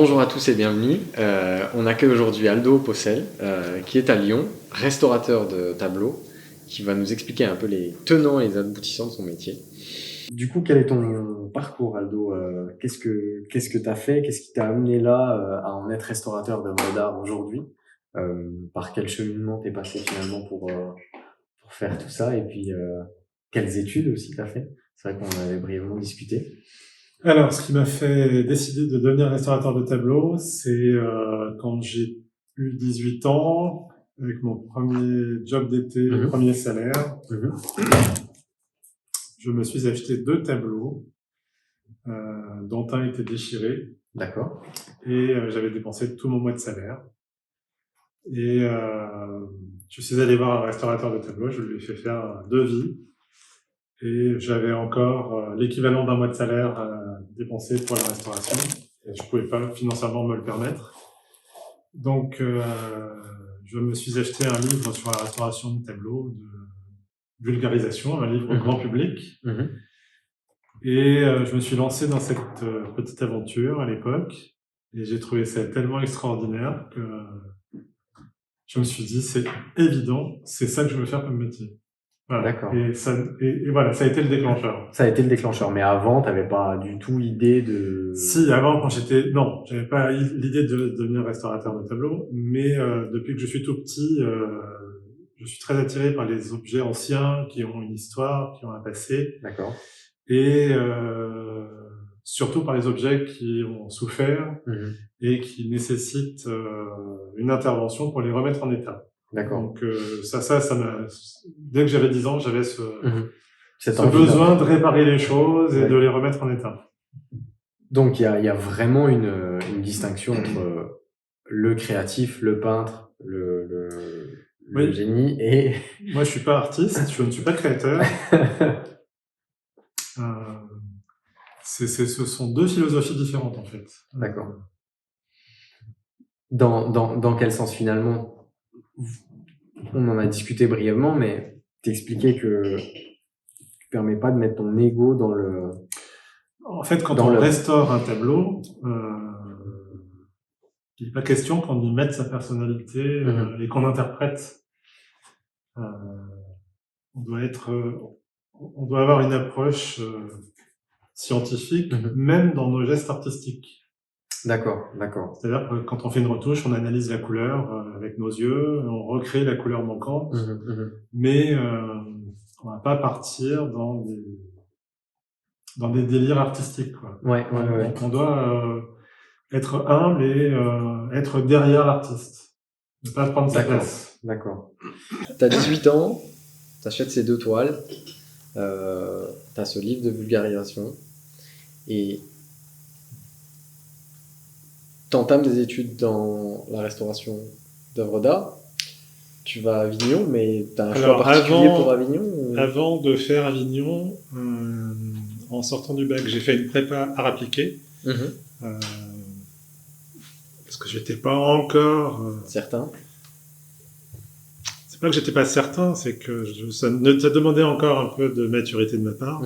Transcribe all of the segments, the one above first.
Bonjour à tous et bienvenue. On accueille aujourd'hui Aldo Possel, qui est à Lyon, restaurateur de tableaux, qui va nous expliquer un peu les tenants et les aboutissants de son métier. Du coup, quel est ton parcours, Aldo? Qu'est-ce que tu as fait? Qu'est-ce qui t'a amené là à en être restaurateur d'œuvres d'art aujourd'hui? Par quel cheminement t'es passé finalement pour faire tout ça? Et puis, quelles études aussi t'as fait? C'est vrai qu'on avait brièvement discuté. Alors, ce qui m'a fait décider de devenir restaurateur de tableaux, c'est quand j'ai eu 18 ans, avec mon premier job d'été, premier salaire, je me suis acheté 2 tableaux, dont un était déchiré. D'accord. Et j'avais dépensé tout mon mois de salaire. Et je suis allé voir un restaurateur de tableaux, je lui ai fait faire un devis. Et j'avais encore l'équivalent d'un mois de salaire dépensé pour la restauration. Et je pouvais pas financièrement me le permettre. Donc, je me suis acheté un livre sur la restauration de tableaux, de vulgarisation, un livre grand public. Et je me suis lancé dans cette petite aventure à l'époque. Et j'ai trouvé ça tellement extraordinaire que je me suis dit, c'est évident, c'est ça que je veux faire comme métier. Voilà. D'accord. Et voilà, ça a été le déclencheur. Ça a été le déclencheur, mais avant, t'avais pas du tout idée de... Si, avant, non, j'avais pas l'idée de devenir restaurateur de tableaux, mais depuis que je suis tout petit, je suis très attiré par les objets anciens qui ont une histoire, qui ont un passé. D'accord. Et surtout par les objets qui ont souffert et qui nécessitent une intervention pour les remettre en état. D'accord. Donc ça m'a... Dès que j'avais 10 ans, j'avais ce besoin de réparer les choses et de les remettre en état. Donc il y a vraiment une distinction entre le créatif, le peintre, le génie et... Moi, je suis pas artiste, je ne suis pas créateur. Ce sont 2 philosophies différentes, en fait. D'accord. Dans quel sens, finalement? On en a discuté brièvement, mais t'expliquais que tu permets pas de mettre ton ego dans le... En fait, quand on restaure un tableau, il n'est pas question qu'on y mette sa personnalité et qu'on interprète. On doit avoir une approche scientifique, même dans nos gestes artistiques. D'accord, d'accord. C'est-à-dire que quand on fait une retouche, on analyse la couleur avec nos yeux, on recrée la couleur manquante, mais on va pas partir dans des délires artistiques, quoi. Ouais. On doit être humble et être derrière l'artiste, ne pas prendre sa place. D'accord. T'as 18 ans, t'achètes ces 2 toiles, t'as ce livre de vulgarisation et t'entames des études dans la restauration d'œuvres d'art. Tu vas à Avignon, mais t'as un choix particulier pour Avignon ou... Avant de faire Avignon, en sortant du bac, j'ai fait une prépa art appliqué. Parce que j'étais pas encore... certain. C'est pas que j'étais pas certain, c'est que ça demandait encore un peu de maturité de ma part.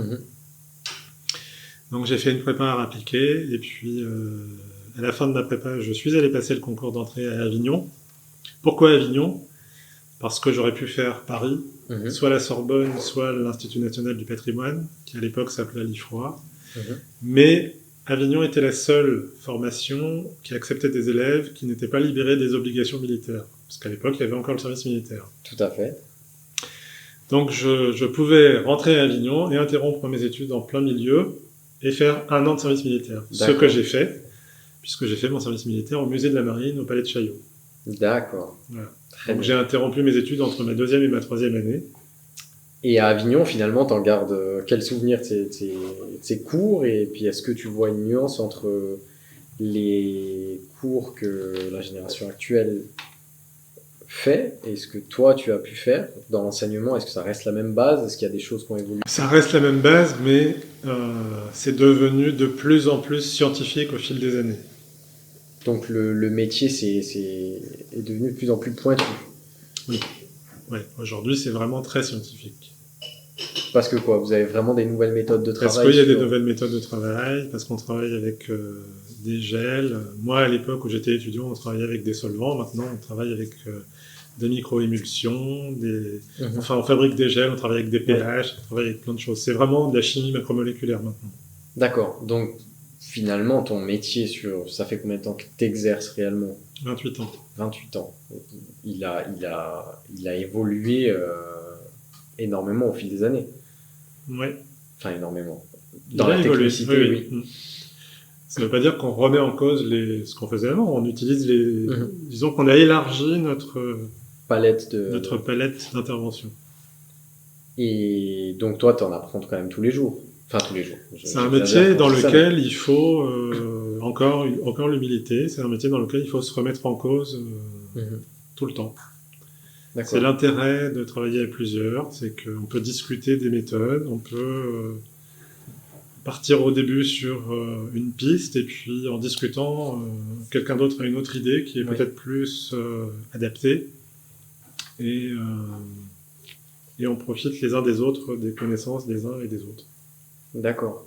Donc j'ai fait une prépa art appliqué, et puis à la fin de ma prépa, je suis allé passer le concours d'entrée à Avignon. Pourquoi Avignon ? Parce que j'aurais pu faire Paris, soit la Sorbonne, soit l'Institut national du patrimoine, qui à l'époque s'appelait l'IFROA. Mais Avignon était la seule formation qui acceptait des élèves qui n'étaient pas libérés des obligations militaires. Parce qu'à l'époque, il y avait encore le service militaire. Tout à fait. Donc je pouvais rentrer à Avignon et interrompre mes études en plein milieu et faire 1 an de service militaire. Ce que j'ai fait, puisque j'ai fait mon service militaire au musée de la Marine, au palais de Chaillot. D'accord. Voilà. Donc j'ai interrompu mes études entre ma 2e et ma 3e année. Et à Avignon, finalement, t'en gardes quel souvenir de ces cours? Et puis, est-ce que tu vois une nuance entre les cours que la génération actuelle fait et ce que toi, tu as pu faire dans l'enseignement? Est-ce que ça reste la même base? Est-ce qu'il y a des choses qui ont évolué? Ça reste la même base, mais c'est devenu de plus en plus scientifique au fil des années. Donc le métier est devenu de plus en plus pointu. Oui. Ouais. Aujourd'hui, c'est vraiment très scientifique. Parce que quoi, vous avez vraiment des nouvelles méthodes de travail? Parce qu'il y a des nouvelles méthodes de travail, parce qu'on travaille avec des gels. Moi, à l'époque où j'étais étudiant, on travaillait avec des solvants. Maintenant, on travaille avec des micro-émulsions. Enfin, on fabrique des gels, on travaille avec des pH, on travaille avec plein de choses. C'est vraiment de la chimie macromoléculaire maintenant. D'accord. Donc, finalement, ton métier ça fait combien de temps que tu exerces réellement? 28 ans. 28 ans. Il a évolué énormément au fil des années. Ouais. Enfin, énormément. Dans la technicité, oui. Ça ne veut pas dire qu'on remet en cause ce qu'on faisait avant. On utilise disons qu'on a élargi notre palette d'intervention. Et donc, toi, tu en apprends quand même tous les jours. Enfin, tous les jours. C'est un métier dans lequel il faut encore l'humilité. C'est un métier dans lequel il faut se remettre en cause tout le temps. C'est l'intérêt de travailler à plusieurs. C'est qu'on peut discuter des méthodes, on peut partir au début sur une piste et puis en discutant, quelqu'un d'autre a une autre idée qui est peut-être plus adaptée. Et on profite les uns des autres des connaissances des uns et des autres. D'accord.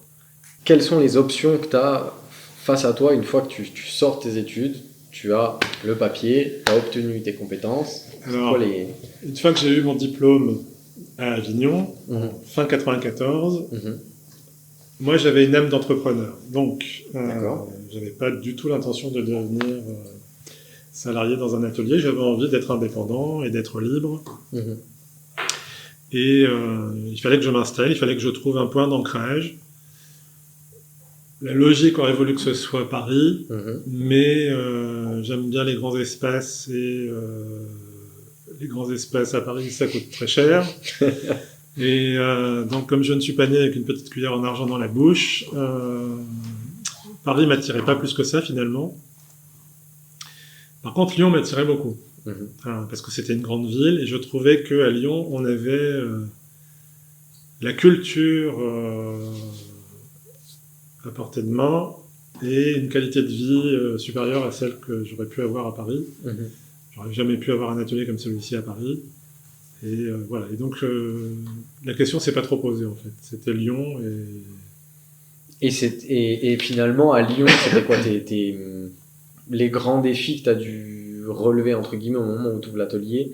Quelles sont les options que tu as face à toi une fois que tu sors tes études? Tu as le papier, tu as obtenu tes compétences. Alors, une fois que j'ai eu mon diplôme à Avignon, fin 94, moi j'avais une âme d'entrepreneur. Donc, j'avais pas du tout l'intention de devenir salarié dans un atelier. J'avais envie d'être indépendant et d'être libre. Et il fallait que je m'installe, il fallait que je trouve un point d'ancrage. La logique aurait voulu que ce soit Paris, mais j'aime bien les grands espaces et les grands espaces à Paris, ça coûte très cher. Et donc, comme je ne suis pas né avec une petite cuillère en argent dans la bouche, Paris m'attirait pas plus que ça finalement. Par contre, Lyon m'attirait beaucoup. Parce que c'était une grande ville et je trouvais qu'à Lyon, on avait la culture à portée de main et une qualité de vie supérieure à celle que j'aurais pu avoir à Paris. J'aurais jamais pu avoir un atelier comme celui-ci à Paris. Et voilà. Et donc, la question s'est pas trop posée en fait. C'était Lyon et finalement, à Lyon, c'était quoi les grands défis que tu as dû relever entre guillemets au moment où tu ouvres l'atelier?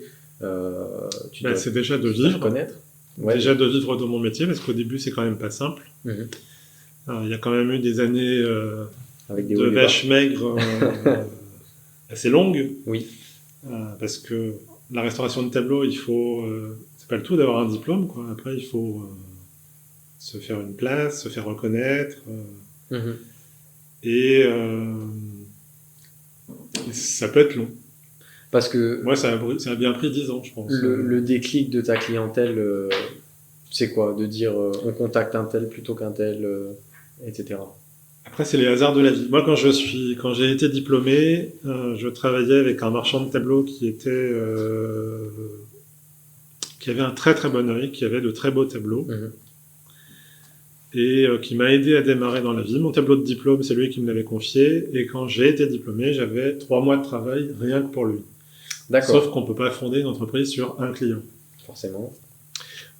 C'est déjà de vivre. Connaître. Déjà de vivre dans mon métier, parce qu'au début, c'est quand même pas simple. Il y a quand même eu des années avec des de vaches maigres assez longues. Oui. Parce que la restauration de tableau, il faut... c'est pas le tout d'avoir un diplôme, quoi. Après, il faut se faire une place, se faire reconnaître. Et ça peut être long. Parce que... Moi, ça a bien pris 10 ans, je pense. Le déclic de ta clientèle, c'est quoi? De dire on contacte un tel plutôt qu'un tel, etc. Après, c'est les hasards de la vie. Moi, quand j'ai été diplômé, je travaillais avec un marchand de tableaux qui avait un très très bon œil, qui avait de très beaux tableaux. Et qui m'a aidé à démarrer dans la vie. Mon tableau de diplôme, c'est lui qui me l'avait confié. Et quand j'ai été diplômé, j'avais 3 mois de travail rien que pour lui. Sauf qu'on peut pas fonder une entreprise sur un client. Forcément.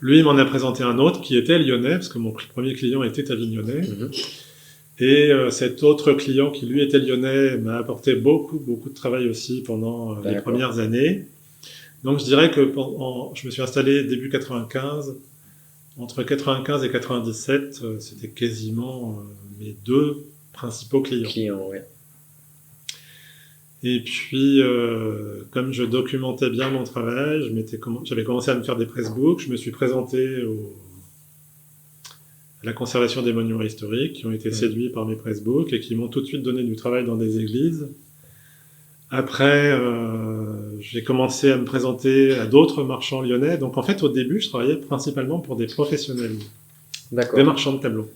Lui, il m'en a présenté un autre qui était lyonnais, parce que mon premier client était avignonnais. Et cet autre client qui, lui, était lyonnais, m'a apporté beaucoup, beaucoup de travail aussi pendant les premières années. Donc, je dirais que je me suis installé début 95. Entre 95 et 97, c'était quasiment mes 2 principaux clients. Et puis, comme je documentais bien mon travail, j'avais commencé à me faire des pressbooks. Je me suis présenté à la conservation des monuments historiques, qui ont été séduits par mes pressbooks et qui m'ont tout de suite donné du travail dans des églises. Après, j'ai commencé à me présenter à d'autres marchands lyonnais. Donc, en fait, au début, je travaillais principalement pour des professionnels, des marchands de tableaux.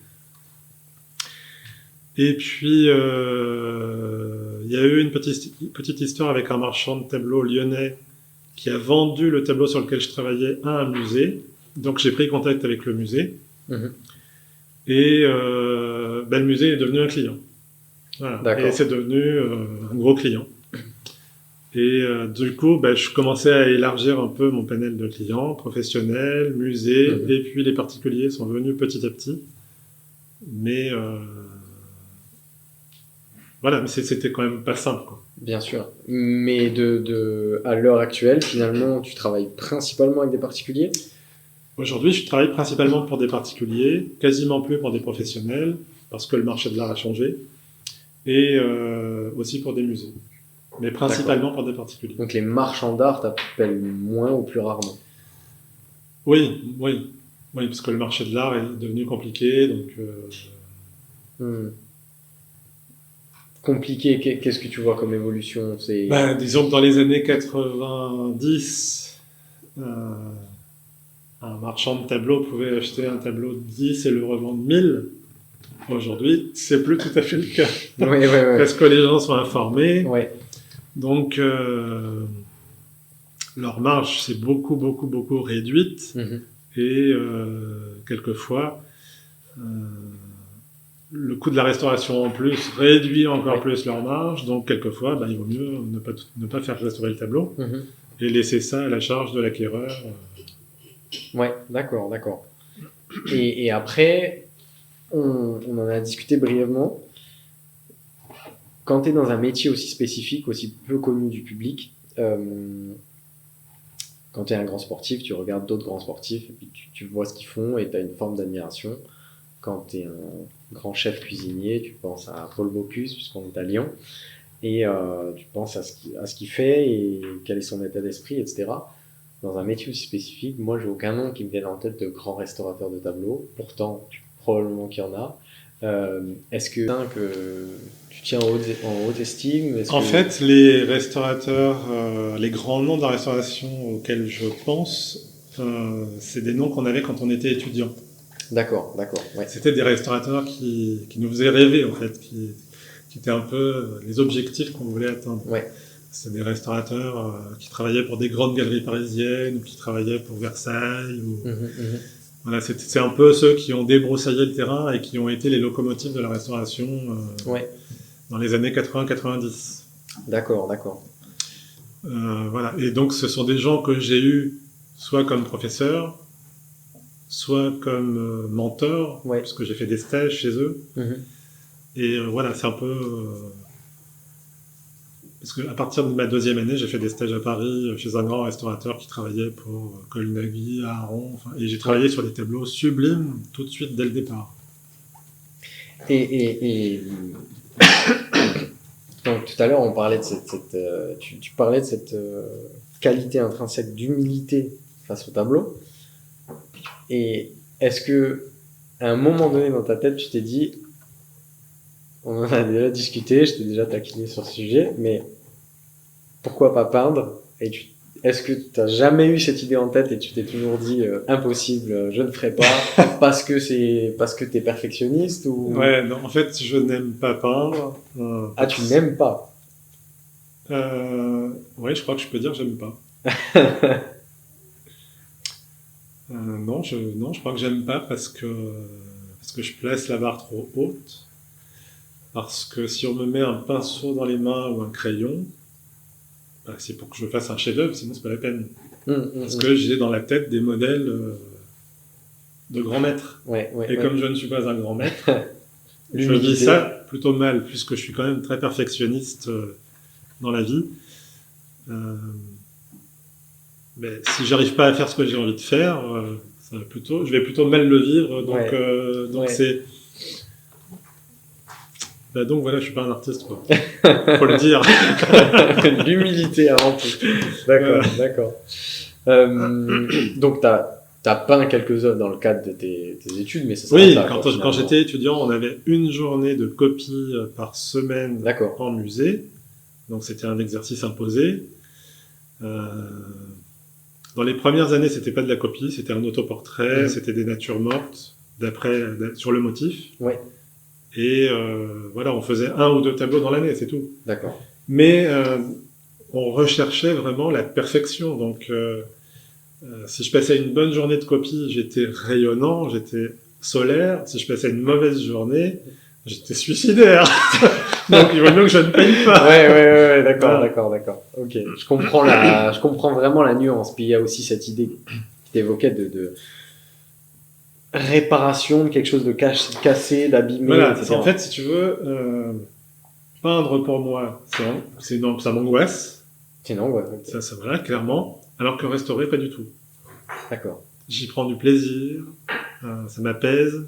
Et puis, il y a eu une petite histoire avec un marchand de tableaux lyonnais qui a vendu le tableau sur lequel je travaillais à un musée. Donc, j'ai pris contact avec le musée. Et le musée est devenu un client. Voilà. Et c'est devenu un gros client. Et du coup, je commençais à élargir un peu mon panel de clients, professionnels, musées, et puis les particuliers sont venus petit à petit. Mais voilà, mais c'était quand même pas simple, quoi. Bien sûr. Mais à l'heure actuelle, finalement, tu travailles principalement avec des particuliers? Aujourd'hui, je travaille principalement pour des particuliers, quasiment plus pour des professionnels, parce que le marché de l'art a changé, et aussi pour des musées. Mais principalement pour des particuliers. Donc les marchands d'art t'appellent moins ou plus rarement? Oui, parce que le marché de l'art est devenu compliqué, donc... Compliqué, qu'est-ce que tu vois comme évolution? Disons que dans les années 90, un marchand de tableaux pouvait acheter un tableau de 10 et le revendre 1000. Aujourd'hui, c'est plus tout à fait le cas. Ouais. Parce que les gens sont informés. Ouais. Donc, leur marge s'est beaucoup réduite. Et quelquefois, le coût de la restauration en plus réduit encore plus leur marge. Donc, quelquefois, il vaut mieux ne pas faire restaurer le tableau et laisser ça à la charge de l'acquéreur. Ouais, d'accord. Et après, on en a discuté brièvement. Quand tu es dans un métier aussi spécifique, aussi peu connu du public, quand tu es un grand sportif, tu regardes d'autres grands sportifs et puis tu vois ce qu'ils font et tu as une forme d'admiration. Quand tu es un grand chef cuisinier, tu penses à Paul Bocuse, puisqu'on est à Lyon, et tu penses à ce qu'il fait et quel est son état d'esprit, etc. Dans un métier aussi spécifique, moi, j'ai aucun nom qui me vienne en tête de grand restaurateur de tableaux. Pourtant, probablement qu'il y en a. Est-ce que tu tiens en haute estime? En fait, les restaurateurs, les grands noms de la restauration auxquels je pense, c'est des noms qu'on avait quand on était étudiant. D'accord. Ouais. C'était des restaurateurs qui nous faisaient rêver, en fait, qui étaient un peu les objectifs qu'on voulait atteindre. Ouais. C'est des restaurateurs qui travaillaient pour des grandes galeries parisiennes ou qui travaillaient pour Versailles. Voilà, c'est un peu ceux qui ont débroussaillé le terrain et qui ont été les locomotives de la restauration dans les années 80-90. D'accord. Voilà. Et donc, ce sont des gens que j'ai eus soit comme professeurs, soit comme mentor, parce que j'ai fait des stages chez eux. Et voilà, c'est un peu... parce qu'à partir de ma deuxième année, j'ai fait des stages à Paris chez un grand restaurateur qui travaillait pour Colnaghi, Aron, et j'ai travaillé sur des tableaux sublimes tout de suite dès le départ. Et donc tout à l'heure, on parlait de tu parlais de cette qualité intrinsèque d'humilité face au tableau. Et est-ce que, à un moment donné dans ta tête, tu t'es dit, on en a déjà discuté, je t'ai déjà taquiné sur ce sujet, mais pourquoi pas peindre? Et est-ce que tu n'as jamais eu cette idée en tête et tu t'es toujours dit impossible, je ne ferai pas parce que tu es perfectionniste ou... Ouais, non, en fait, je n'aime pas peindre. Tu n'aimes pas? Ouais, je crois que je peux dire que j'aime pas. Non, je crois que j'aime pas parce que je place la barre trop haute. Parce que si on me met un pinceau dans les mains ou un crayon, c'est pour que je fasse un chef-d'œuvre, sinon c'est pas la peine. Parce que j'ai dans la tête des modèles de grands maîtres. Comme je ne suis pas un grand maître, je vis ça plutôt mal, puisque je suis quand même très perfectionniste dans la vie. Mais si j'arrive pas à faire ce que j'ai envie de faire, je vais plutôt mal le vivre. Donc c'est... donc voilà, je suis pas un artiste, quoi. Faut le dire. L'humilité avant tout. D'accord. Donc t'as peint quelques œuvres dans le cadre de tes études, mais ça oui, quand j'étais étudiant, on avait une journée de copie par semaine en musée. Donc c'était un exercice imposé. Dans les premières années, c'était pas de la copie, c'était un autoportrait, c'était des natures mortes sur le motif. Ouais. Et voilà, on faisait 1 ou 2 tableaux dans l'année, c'est tout. D'accord. Mais on recherchait vraiment la perfection. Donc, si je passais une bonne journée de copie, j'étais rayonnant, j'étais solaire. Si je passais une mauvaise journée, J'étais suicidaire. Donc, il vaut mieux que je ne paye pas. Ouais, d'accord, Voilà. d'accord. Ok, je comprends vraiment la nuance. Puis il y a aussi cette idée qui t'évoquait de réparation de quelque chose de cassé, d'abîmé, Voilà. etc. En fait, si tu veux, peindre pour moi, ça m'angoisse. Sinon, ouais, ok. Ça, voilà, clairement. Alors que restaurer, pas du tout. D'accord. J'y prends du plaisir. Ça m'apaise.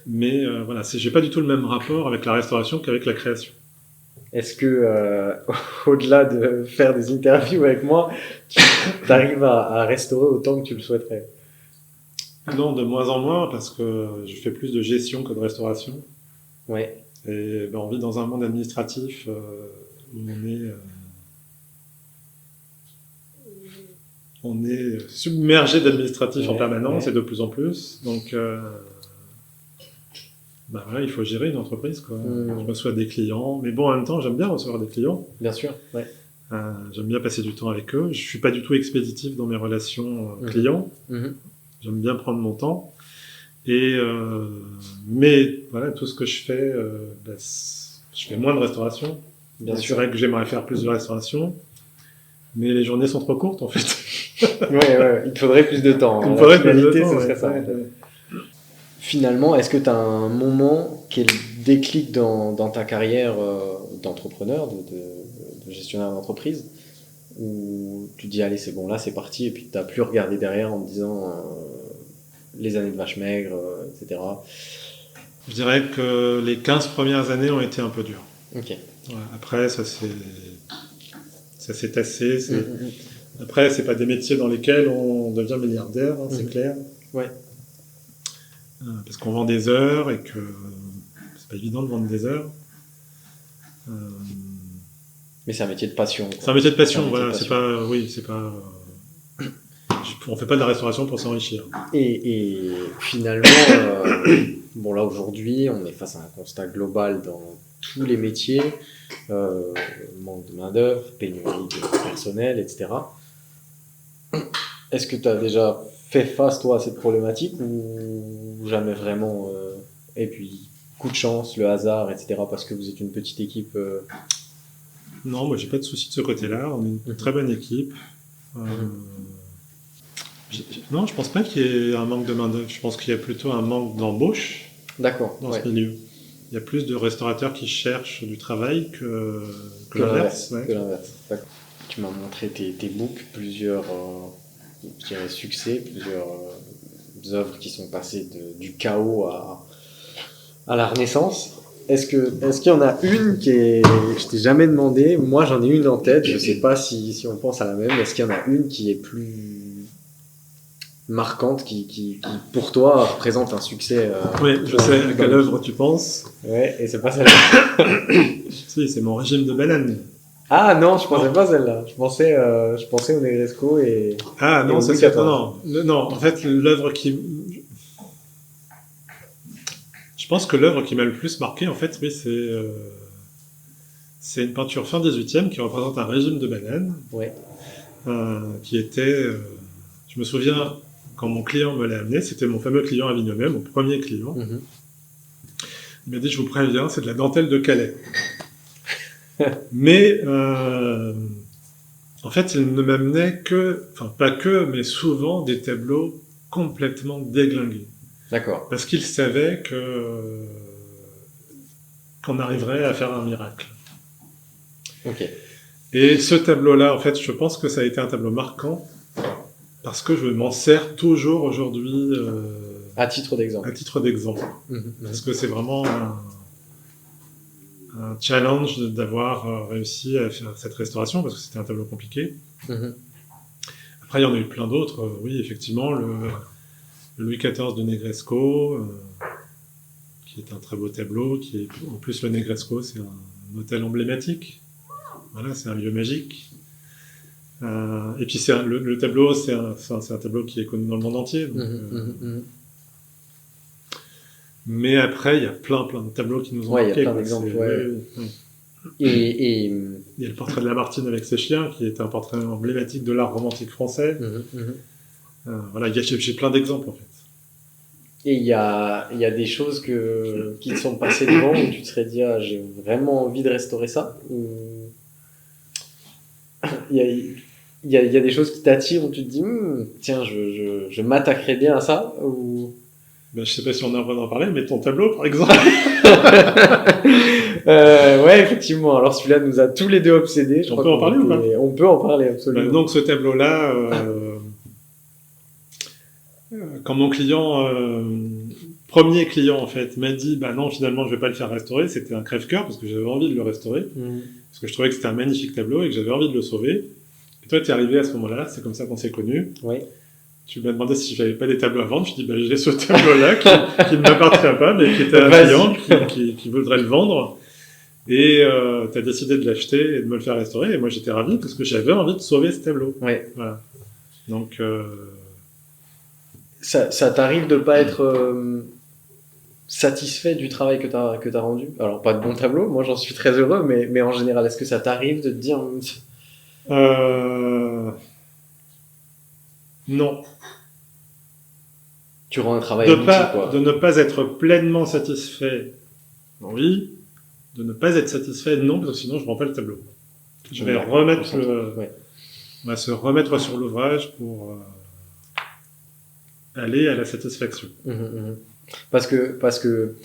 Mais voilà, j'ai pas du tout le même rapport avec la restauration qu'avec la création. Est-ce que, au-delà de faire des interviews avec moi, tu arrives à restaurer autant que tu le souhaiterais? Non, de moins en moins, parce que je fais plus de gestion que de restauration. Ouais, Et on vit dans un monde administratif où on est submergé d'administratifs en permanence et de plus en plus. Donc, voilà, il faut gérer une entreprise, quoi. Je reçois des clients, mais bon, en même temps, j'aime bien recevoir des clients. bien sûr. Ouais. J'aime bien passer du temps avec eux. Je suis pas du tout expéditif dans mes relations clients. J'aime bien prendre mon temps. Mais voilà, tout ce que je fais, je fais moins de restauration. Bien C'est sûr. vrai que j'aimerais faire plus de restauration, mais les journées sont trop courtes en fait. Ouais, il te faudrait plus de temps. Il me faudrait plus de finalité, temps, ce ouais. serait ça. Ouais. Finalement, est-ce que tu as un moment qui est le déclic dans ta carrière d'entrepreneur, de gestionnaire d'entreprise, où tu te dis, allez, c'est bon, là, c'est parti, et puis tu n'as plus regardé derrière en te disant les années de vache maigre, etc. Je dirais que les 15 premières années ont été un peu dures. Ok. Ouais, après, ça s'est tassé. Après, c'est pas des métiers dans lesquels on devient milliardaire, hein, c'est clair. Ouais. Parce qu'on vend des heures et que c'est pas évident de vendre des heures. Mais c'est un métier de passion. Quoi. C'est un métier de passion, C'est un métier voilà. de passion. C'est pas. On fait pas de la restauration pour s'enrichir. Et finalement, bon là aujourd'hui, on est face à un constat global dans tous les métiers, manque de main-d'œuvre, pénurie de personnel, etc. Est-ce que tu as déjà fait face, toi, à cette problématique ou jamais vraiment et puis, coup de chance, le hasard, etc. parce que vous êtes une petite équipe Non, moi j'ai pas de souci de ce côté-là. On est une très bonne équipe. Non, je pense pas qu'il y ait un manque de main-d'œuvre. Je pense qu'il y a plutôt un manque d'embauche D'accord, dans ce milieu. Il y a plus de restaurateurs qui cherchent du travail que l'inverse. Que l'inverse. D'accord. Tu m'as montré tes books, plusieurs je dirais, succès, plusieurs œuvres qui sont passées du chaos à la Renaissance. Est-ce qu'il y en a une je t'ai jamais demandé, moi j'en ai une en tête, je sais pas si on pense à la même, est-ce qu'il y en a une qui est plus marquante, qui pour toi représente un succès Oui, je sais à quelle œuvre tu penses. Ouais, et c'est pas celle-là. Si, c'est mon régime de banane. Ah non, je pensais pas celle-là. Je pensais au Negresco et... Ah non, c'est c'est non. Non, en fait, l'œuvre qui... Je pense que l'œuvre qui m'a le plus marqué, en fait, oui, c'est une peinture fin 18e qui représente un régime de banane. Ouais. Qui était... je me souviens, quand mon client me l'a amené, c'était mon fameux client avignonnais, mon premier client. Il m'a dit, je vous préviens, c'est de la dentelle de Calais. Mais, en fait, il ne m'amenait pas que, mais souvent des tableaux complètement déglingués. D'accord. Parce qu'il savait qu'on arriverait à faire un miracle. Ok. Et ce tableau-là, en fait, je pense que ça a été un tableau marquant, parce que je m'en sers toujours aujourd'hui à titre d'exemple. Parce que c'est vraiment un challenge d'avoir réussi à faire cette restauration, parce que c'était un tableau compliqué. Après, il y en a eu plein d'autres. Oui, effectivement, le Louis XIV de Negresco, qui est un très beau tableau, en plus le Negresco, c'est un hôtel emblématique. Voilà, c'est un lieu magique. Et puis le tableau, c'est un tableau qui est connu dans le monde entier. Donc, mais après, il y a plein de tableaux qui nous ont marqués. Il y a plein d'exemples. Et il y a le portrait de Lamartine avec ses chiens, qui est un portrait emblématique de l'art romantique français. Voilà, j'ai plein d'exemples en fait. Et il y a des choses qui te sont passées devant où tu te serais dit, ah, j'ai vraiment envie de restaurer ça? Ou il y a, il y a des choses qui t'attirent où tu te dis, tiens, je m'attaquerais bien à ça? Ou... Ben, je sais pas si on a le droit d'en parler, mais ton tableau, par exemple. Ouais, effectivement. Alors celui-là nous a tous les deux obsédés. On peut en parler ou pas? On peut en parler, absolument. Donc ce tableau-là, quand mon client, premier client en fait, m'a dit bah non finalement je vais pas le faire restaurer, c'était un crève-cœur parce que j'avais envie de le restaurer, parce que je trouvais que c'était un magnifique tableau et que j'avais envie de le sauver. Et toi tu es arrivé à ce moment-là, c'est comme ça qu'on s'est connus. Oui. Tu m'as demandé si j'avais pas des tableaux à vendre, je dis bah j'ai ce tableau-là qui ne m'appartient pas mais qui était un client qui voudrait le vendre. Et tu as décidé de l'acheter et de me le faire restaurer. Et moi, j'étais ravi parce que j'avais envie de sauver ce tableau. Ouais. Voilà. Donc, ça t'arrive de pas être satisfait du travail que t'as rendu? Alors, pas de bon tableau, moi j'en suis très heureux, mais en général, est-ce que ça t'arrive de te dire... Non. Tu rends un travail abouti, quoi. De ne pas être pleinement satisfait, oui. De ne pas être satisfait, non, parce que sinon je ne rends pas le tableau. Je vais remettre on va se remettre sur l'ouvrage pour aller à la satisfaction. Parce que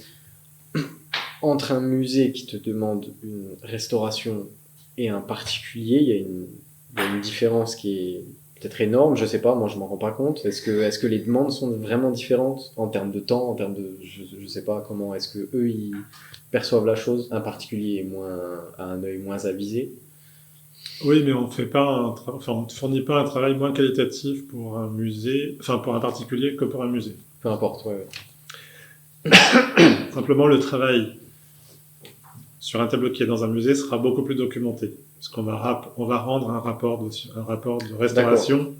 entre un musée qui te demande une restauration et un particulier, il y a une différence qui est peut-être énorme, je sais pas, moi je m'en rends pas compte. Est-ce que les demandes sont vraiment différentes en termes de temps, en termes de, je sais pas comment, est-ce que eux ils perçoivent la chose, un particulier a un œil moins avisé? Oui, mais on ne fournit pas un travail moins qualitatif pour un musée, enfin pour un particulier que pour un musée. Peu importe, ouais. Simplement, le travail sur un tableau qui est dans un musée sera beaucoup plus documenté, puisqu'on on va rendre un rapport de restauration,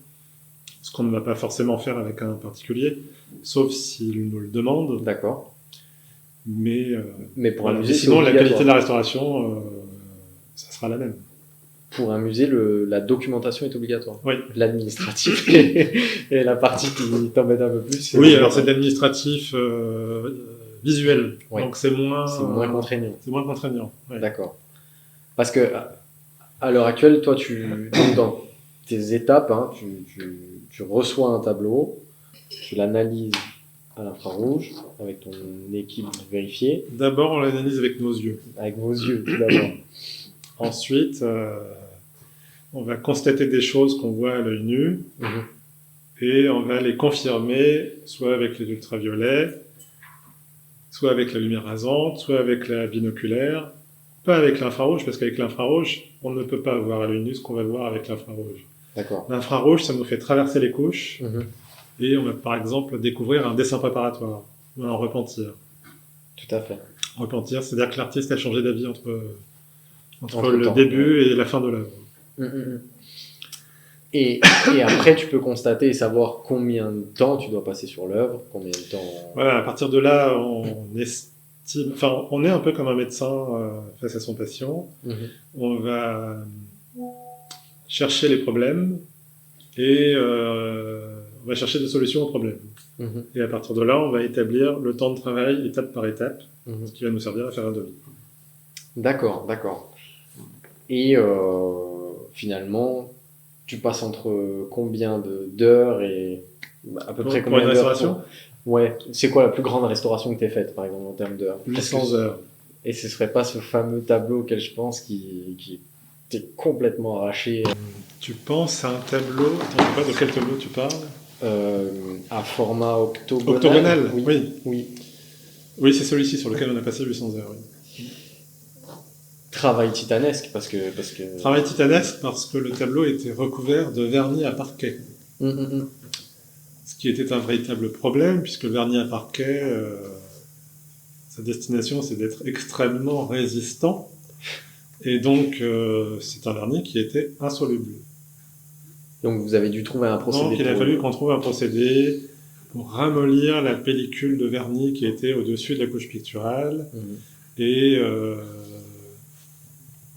ce qu'on ne va pas forcément faire avec un particulier, sauf s'il nous le demande. D'accord. Mais pour un musée, sinon, la qualité de la restauration, ça sera la même. Pour un musée, la documentation est obligatoire. Oui. L'administratif et la partie qui t'embête un peu plus. Oui, alors c'est de l'administratif visuel, donc c'est moins contraignant. C'est moins contraignant. Ouais. D'accord. Parce que à l'heure actuelle, toi, dans tes étapes, hein, tu reçois un tableau, tu l'analyses à l'infrarouge avec ton équipe vérifiée. D'abord, on l'analyse avec nos yeux. Avec vos yeux, tout d'abord. Ensuite, on va constater des choses qu'on voit à l'œil nu et on va les confirmer soit avec les ultraviolets, soit avec la lumière rasante, soit avec la binoculaire, pas avec l'infrarouge, parce qu'avec l'infrarouge, on ne peut pas voir à l'œil nu ce qu'on va voir avec l'infrarouge. D'accord. L'infrarouge, ça nous fait traverser les couches et on va par exemple découvrir un dessin préparatoire ou un repentir. Tout à fait. Repentir, c'est-à-dire que l'artiste a changé d'avis entre le début et la fin de l'œuvre. Et après, tu peux constater et savoir combien de temps tu dois passer sur l'œuvre, combien de temps... Voilà, à partir de là, on est un peu comme un médecin face à son patient. On va chercher les problèmes et on va chercher des solutions aux problèmes. Et à partir de là, on va établir le temps de travail étape par étape, ce qui va nous servir à faire un devis. D'accord. Et finalement, tu passes entre combien d'heures et à peu près combien d'heures? Pour une restauration ? Ouais. C'est quoi la plus grande restauration que tu aies faite, par exemple, en termes d'heures? 800 heures. Et ce serait pas ce fameux tableau auquel je pense qui t'est complètement arraché? Tu penses à un tableau... Attends, de quel tableau tu parles ? À format octogonal. Octogonal, oui. Oui, c'est celui-ci sur lequel on a passé 800 heures, oui. Travail titanesque, parce que... Travail titanesque parce que le tableau était recouvert de vernis à parquet. Ce qui était un véritable problème, puisque le vernis à parquet, sa destination, c'est d'être extrêmement résistant. Et donc, c'est un vernis qui était insoluble. Donc, vous avez dû trouver un procédé. Donc, il a fallu qu'on trouve un procédé pour ramollir la pellicule de vernis qui était au-dessus de la couche picturale et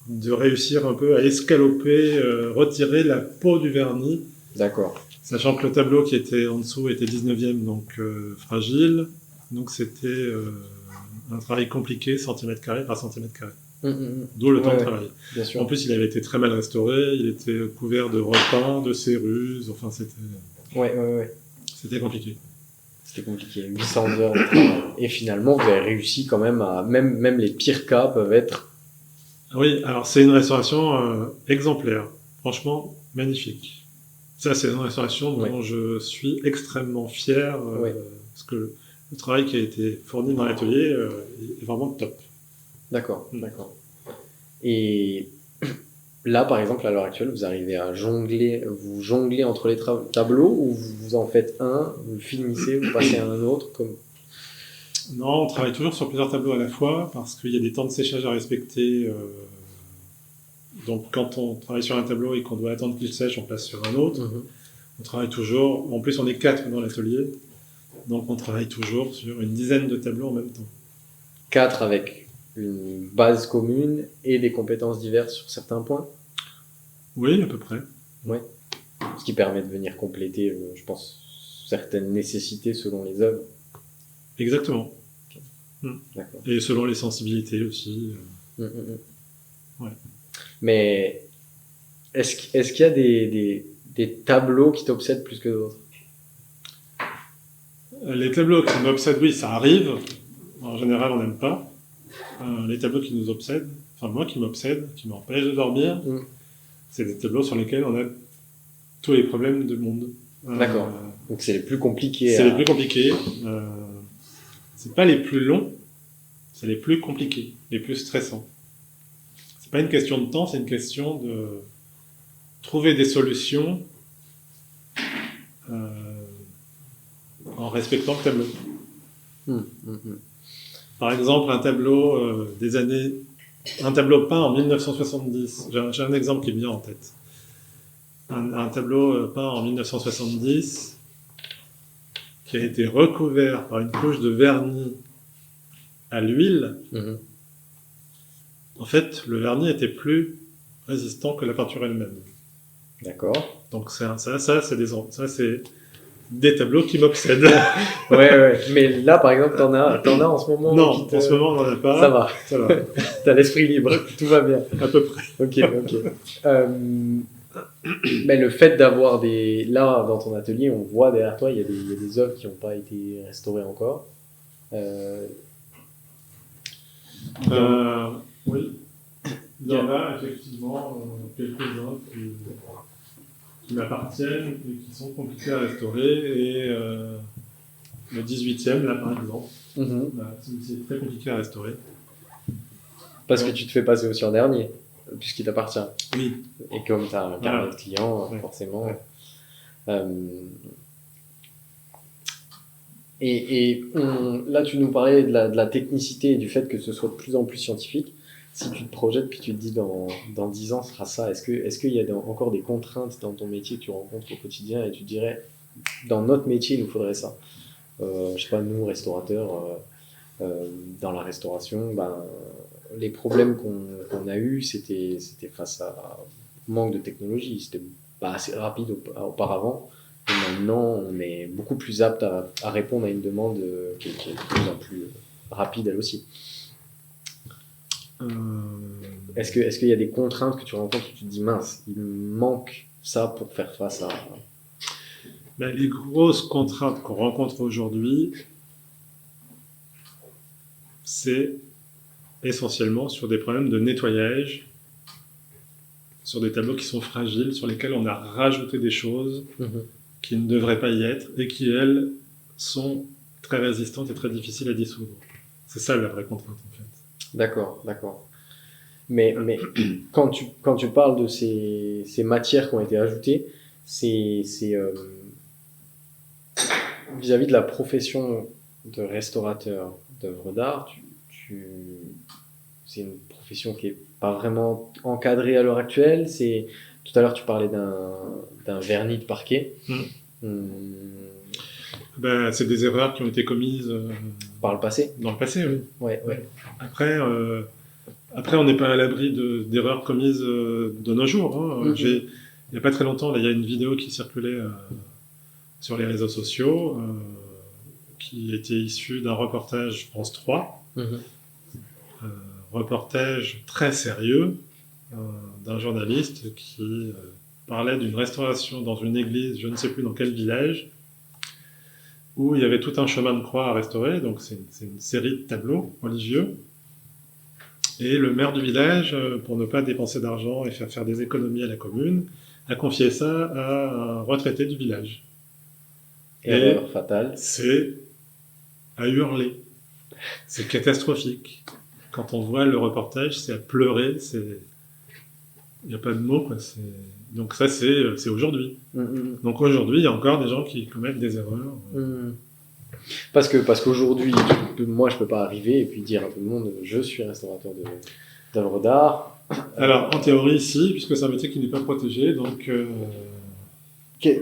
de réussir un peu à escaloper, retirer la peau du vernis. D'accord. Sachant que le tableau qui était en dessous était 19e, donc fragile. Donc c'était un travail compliqué, centimètre carré par centimètre carré. D'où le temps de travail. Bien sûr. En plus, il avait été très mal restauré, il était couvert de repeint, de céruse, enfin c'était... C'était compliqué. C'était compliqué, 800 heures de travail. Et finalement, vous avez réussi quand même à... Même les pires cas peuvent être... Oui, alors c'est une restauration exemplaire. Franchement, magnifique. Ça, c'est une restauration dont je suis extrêmement fier, parce que le travail qui a été fourni dans l'atelier est vraiment top. D'accord, d'accord. Et là, par exemple, à l'heure actuelle, vous arrivez à jongler, vous jonglez entre les tableaux ou vous en faites un, vous le finissez, vous passez à un autre comme... Non, on travaille toujours sur plusieurs tableaux à la fois parce qu'il y a des temps de séchage à respecter. Donc, quand on travaille sur un tableau et qu'on doit attendre qu'il sèche, on passe sur un autre. On travaille toujours. En plus, on est 4 dans l'atelier. Donc, on travaille toujours sur une dizaine de tableaux en même temps. 4 avec une base commune et des compétences diverses sur certains points? Oui, à peu près. Oui. Ce qui permet de venir compléter, je pense, certaines nécessités selon les œuvres. Exactement. D'accord. Et selon les sensibilités aussi. Ouais. Mais est-ce qu'il y a des tableaux qui t'obsèdent plus que d'autres? Les tableaux qui m'obsèdent, oui, ça arrive. En général, on n'aime pas. Les tableaux qui nous obsèdent, enfin moi qui m'obsèdent, qui m'empêchent de dormir, c'est des tableaux sur lesquels on a tous les problèmes du monde. D'accord. Donc c'est les plus compliqués. C'est les plus compliqués. C'est pas les plus longs, c'est les plus compliqués, les plus stressants. C'est pas une question de temps, c'est une question de trouver des solutions en respectant le tableau. Par exemple, un tableau un tableau peint en 1970. J'ai un exemple qui me vient en tête. Un tableau peint en 1970 qui a été recouvert par une couche de vernis à l'huile. En fait, le vernis était plus résistant que la peinture elle-même. D'accord. Donc ça c'est des tableaux qui m'obsèdent. Ouais. Mais là, par exemple, t'en as en ce moment? Non, en ce moment, on n'en a pas. Ça va. T'as l'esprit libre, tout va bien. À peu près. Ok. Mais le fait d'avoir là, dans ton atelier, on voit derrière toi, il y a des œuvres qui n'ont pas été restaurées encore. Oui. Il y en a effectivement quelques-uns qui m'appartiennent et qui sont compliqués à restaurer. Et le 18e, là par exemple, celui-ci est très compliqué à restaurer. Parce que tu te fais passer aussi en dernier, puisqu'il t'appartient. Oui. Et comme tu as un carnet de clients, forcément. Là, tu nous parlais de la technicité et du fait que ce soit de plus en plus scientifique. Si tu te projettes puis tu te dis dans 10 ans, ce sera ça, est-ce qu'il y a encore des contraintes dans ton métier que tu rencontres au quotidien et tu dirais, dans notre métier, il nous faudrait ça? Je sais pas, nous, restaurateurs, dans la restauration, les problèmes qu'on a eus, c'était face à manque de technologie. C'était pas assez rapide auparavant. Et maintenant, on est beaucoup plus apte à répondre à une demande qui est de plus en plus rapide, elle aussi. Est-ce qu'il y a des contraintes que tu rencontres où tu te dis, mince, il me manque ça pour faire face à... Les grosses contraintes qu'on rencontre aujourd'hui, c'est essentiellement sur des problèmes de nettoyage, sur des tableaux qui sont fragiles, sur lesquels on a rajouté des choses qui ne devraient pas y être et qui, elles, sont très résistantes et très difficiles à dissoudre. C'est ça la vraie contrainte, en fait. D'accord. Mais quand tu parles de ces matières qui ont été ajoutées, c'est vis-à-vis de la profession de restaurateur d'œuvres d'art, c'est une profession qui est pas vraiment encadrée à l'heure actuelle. Tout à l'heure, tu parlais d'un vernis de parquet. C'est des erreurs qui ont été commises par le passé. Dans le passé, oui. Ouais. Après, on n'est pas à l'abri d'erreurs commises de nos jours. Il n'y a pas très longtemps, là, il y a une vidéo qui circulait sur les réseaux sociaux, qui était issu d'un reportage France 3, reportage très sérieux d'un journaliste qui parlait d'une restauration dans une église, je ne sais plus dans quel village, où il y avait tout un chemin de croix à restaurer, donc c'est une série de tableaux religieux. Et le maire du village, pour ne pas dépenser d'argent et faire des économies à la commune, a confié ça à un retraité du village. Erreur fatale. C'est à hurler. C'est catastrophique. Quand on voit le reportage, c'est à pleurer, il n'y a pas de mots, quoi. Donc ça, c'est aujourd'hui. Donc aujourd'hui, il y a encore des gens qui commettent des erreurs. Parce qu'aujourd'hui, moi, je peux pas arriver et puis dire à tout le monde, je suis restaurateur d'œuvres d'art. Alors, en théorie, si, puisque c'est un métier qui n'est pas protégé, donc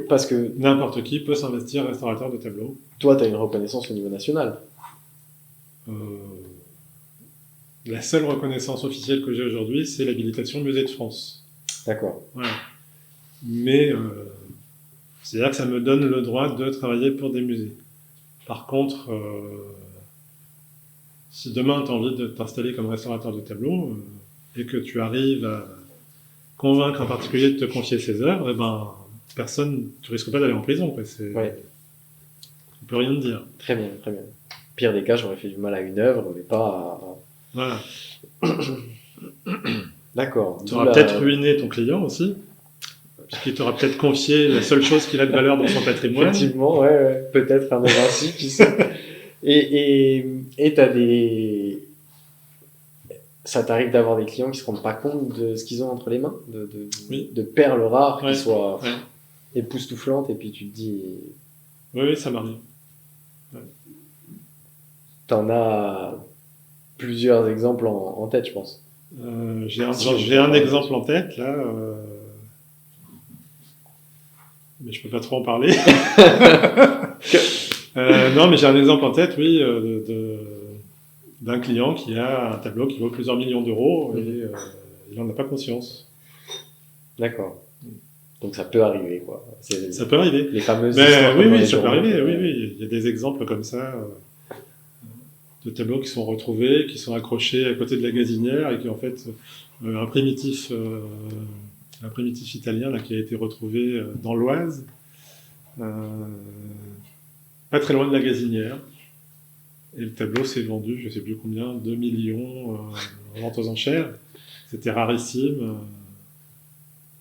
parce que n'importe qui peut s'investir restaurateur de tableaux. Toi, tu as une reconnaissance au niveau national. La seule reconnaissance officielle que j'ai aujourd'hui, c'est l'habilitation Musée de France. D'accord. Voilà. Mais c'est-à-dire que ça me donne le droit de travailler pour des musées. Par contre, si demain tu as envie de t'installer comme restaurateur de tableaux et que tu arrives à convaincre un particulier de te confier ses œuvres, eh ben, tu risques pas d'aller en prison, quoi. Ouais. On peut rien te dire. Très bien, très bien. Pire des cas, j'aurais fait du mal à une œuvre, mais pas à... Voilà. D'accord. Tu auras peut-être ruiné ton client aussi, puisqu'il t'aura peut-être confié la seule chose qu'il a de valeur dans son patrimoine. Effectivement, ouais. Peut-être un de Vinci, qui sait. Et t'as des... Ça t'arrive d'avoir des clients qui se rendent pas compte de ce qu'ils ont entre les mains, de perles rares qui soient époustouflantes, et puis tu te dis... Oui, ça m'arrive. Ouais. T'en as plusieurs exemples en tête, je pense. J'ai un exemple en tête, là, mais je peux pas trop en parler. Non, mais j'ai un exemple en tête, oui, d'un client qui a un tableau qui vaut plusieurs millions d'euros et il n'en a pas conscience. D'accord. Donc ça peut arriver, quoi. Ça peut arriver. Les fameuses histoires. Oui, ça peut arriver. Oui. Il y a des exemples comme ça de tableaux qui sont retrouvés, qui sont accrochés à côté de la gazinière et qui en fait un primitif italien là, qui a été retrouvé dans l'Oise, pas très loin de la gazinière. Et le tableau s'est vendu, je ne sais plus combien, 2 millions en vente aux enchères. C'était rarissime.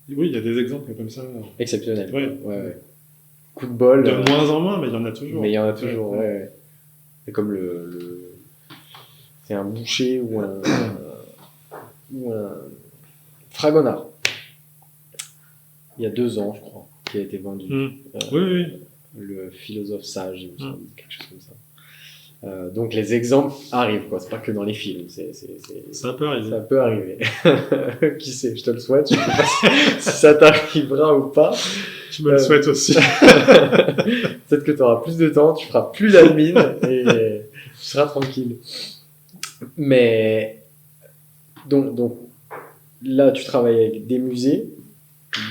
Oui, il y a des exemples comme ça. Exceptionnels. Ouais. Coup de bol. De moins en moins, mais il y en a toujours. Mais il y en a toujours, ouais. C'est comme c'est un boucher ou un fragonard. Il y a 2 ans, je crois, qui a été vendu. Oui. Le philosophe sage, il me semble, quelque chose comme ça. Donc les exemples arrivent, quoi. C'est pas que dans les films. Ça peut arriver. Ça peut arriver. Qui sait, je te le souhaite. Je sais pas si ça t'arrivera ou pas. Je me le souhaite aussi. Peut-être que tu auras plus de temps, tu feras plus d'admin et tu seras tranquille. Mais donc là, tu travailles avec des musées,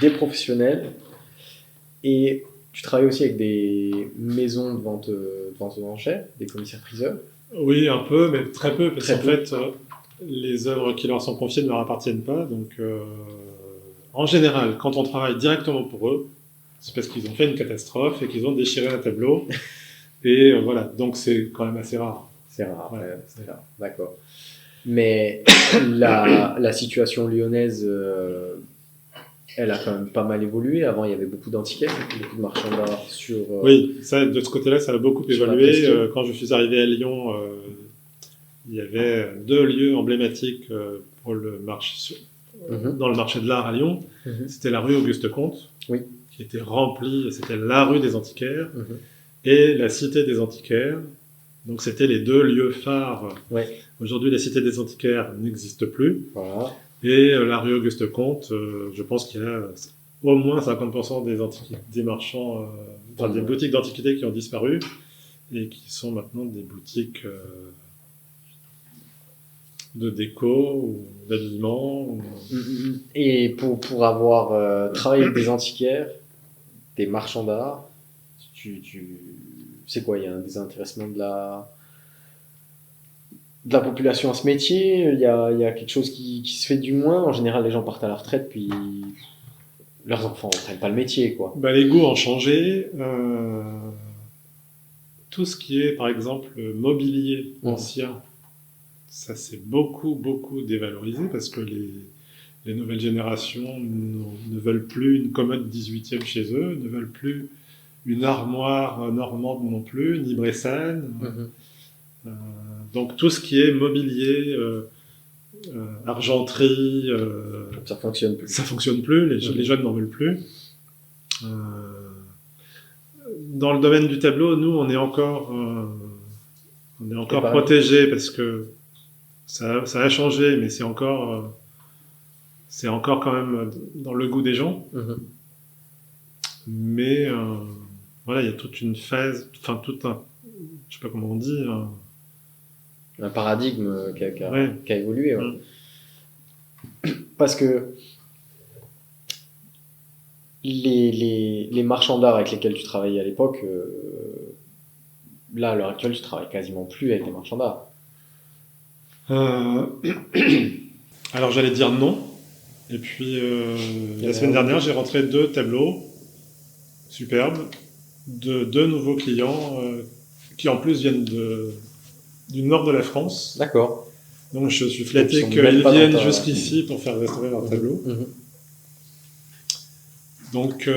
des professionnels et tu travailles aussi avec des maisons de vente aux enchères, des commissaires-priseurs. Oui, un peu, mais très peu, parce qu'en fait, les œuvres qui leur sont confiées ne leur appartiennent pas. Donc, en général, quand on travaille directement pour eux, c'est parce qu'ils ont fait une catastrophe et qu'ils ont déchiré un tableau. Et voilà, donc c'est quand même assez rare. C'est rare, c'est rare, d'accord. Mais la situation lyonnaise... elle a quand même pas mal évolué. Avant, il y avait beaucoup d'antiquaires, beaucoup de marchands d'art sur... Oui, ça, de ce côté-là, ça a beaucoup évolué. Quand je suis arrivé à Lyon, il y avait 2 lieux emblématiques pour le marché, dans le marché de l'art à Lyon. C'était la rue Auguste-Comte, qui était remplie, c'était la rue des antiquaires, et la cité des antiquaires. Donc c'était les 2 lieux phares. Aujourd'hui, la cité des antiquaires n'existe plus. Voilà. Et la rue Auguste-Comte, je pense qu'il y a au moins 50% des marchands, des boutiques d'antiquités qui ont disparu et qui sont maintenant des boutiques de déco ou d'habillement. Et pour avoir travaillé avec des antiquaires, des marchands d'art, C'est quoi, il y a un désintéressement de la population à ce métier, il y a quelque chose qui se fait du moins. En général, les gens partent à la retraite, puis leurs enfants ne reprennent pas le métier, quoi. Bah, les goûts ont changé. Tout ce qui est, par exemple, mobilier ancien, ça s'est beaucoup, beaucoup dévalorisé parce que les nouvelles générations ne veulent plus une commode 18e chez eux, ne veulent plus une armoire normande non plus, ni bressane. Donc tout ce qui est mobilier, argenterie, ça fonctionne plus. Ça fonctionne plus, les jeunes n'en veulent plus. Dans le domaine du tableau, nous, on est encore protégés parce que ça a changé, mais c'est encore quand même dans le goût des gens. Mais voilà, il y a toute une phase, enfin tout un, je sais pas comment on dit, un paradigme qui a évolué. Ouais. Parce que les marchands d'art avec lesquels tu travaillais à l'époque, là, à l'heure actuelle, tu travailles quasiment plus avec des marchands d'art. Alors, j'allais dire non. Et puis, la semaine dernière, j'ai rentré 2 tableaux superbes de 2 nouveaux clients qui, en plus, viennent du nord de la France. D'accord. Donc, je suis flatté qu'ils viennent jusqu'ici pour faire restaurer leur tableau. Donc,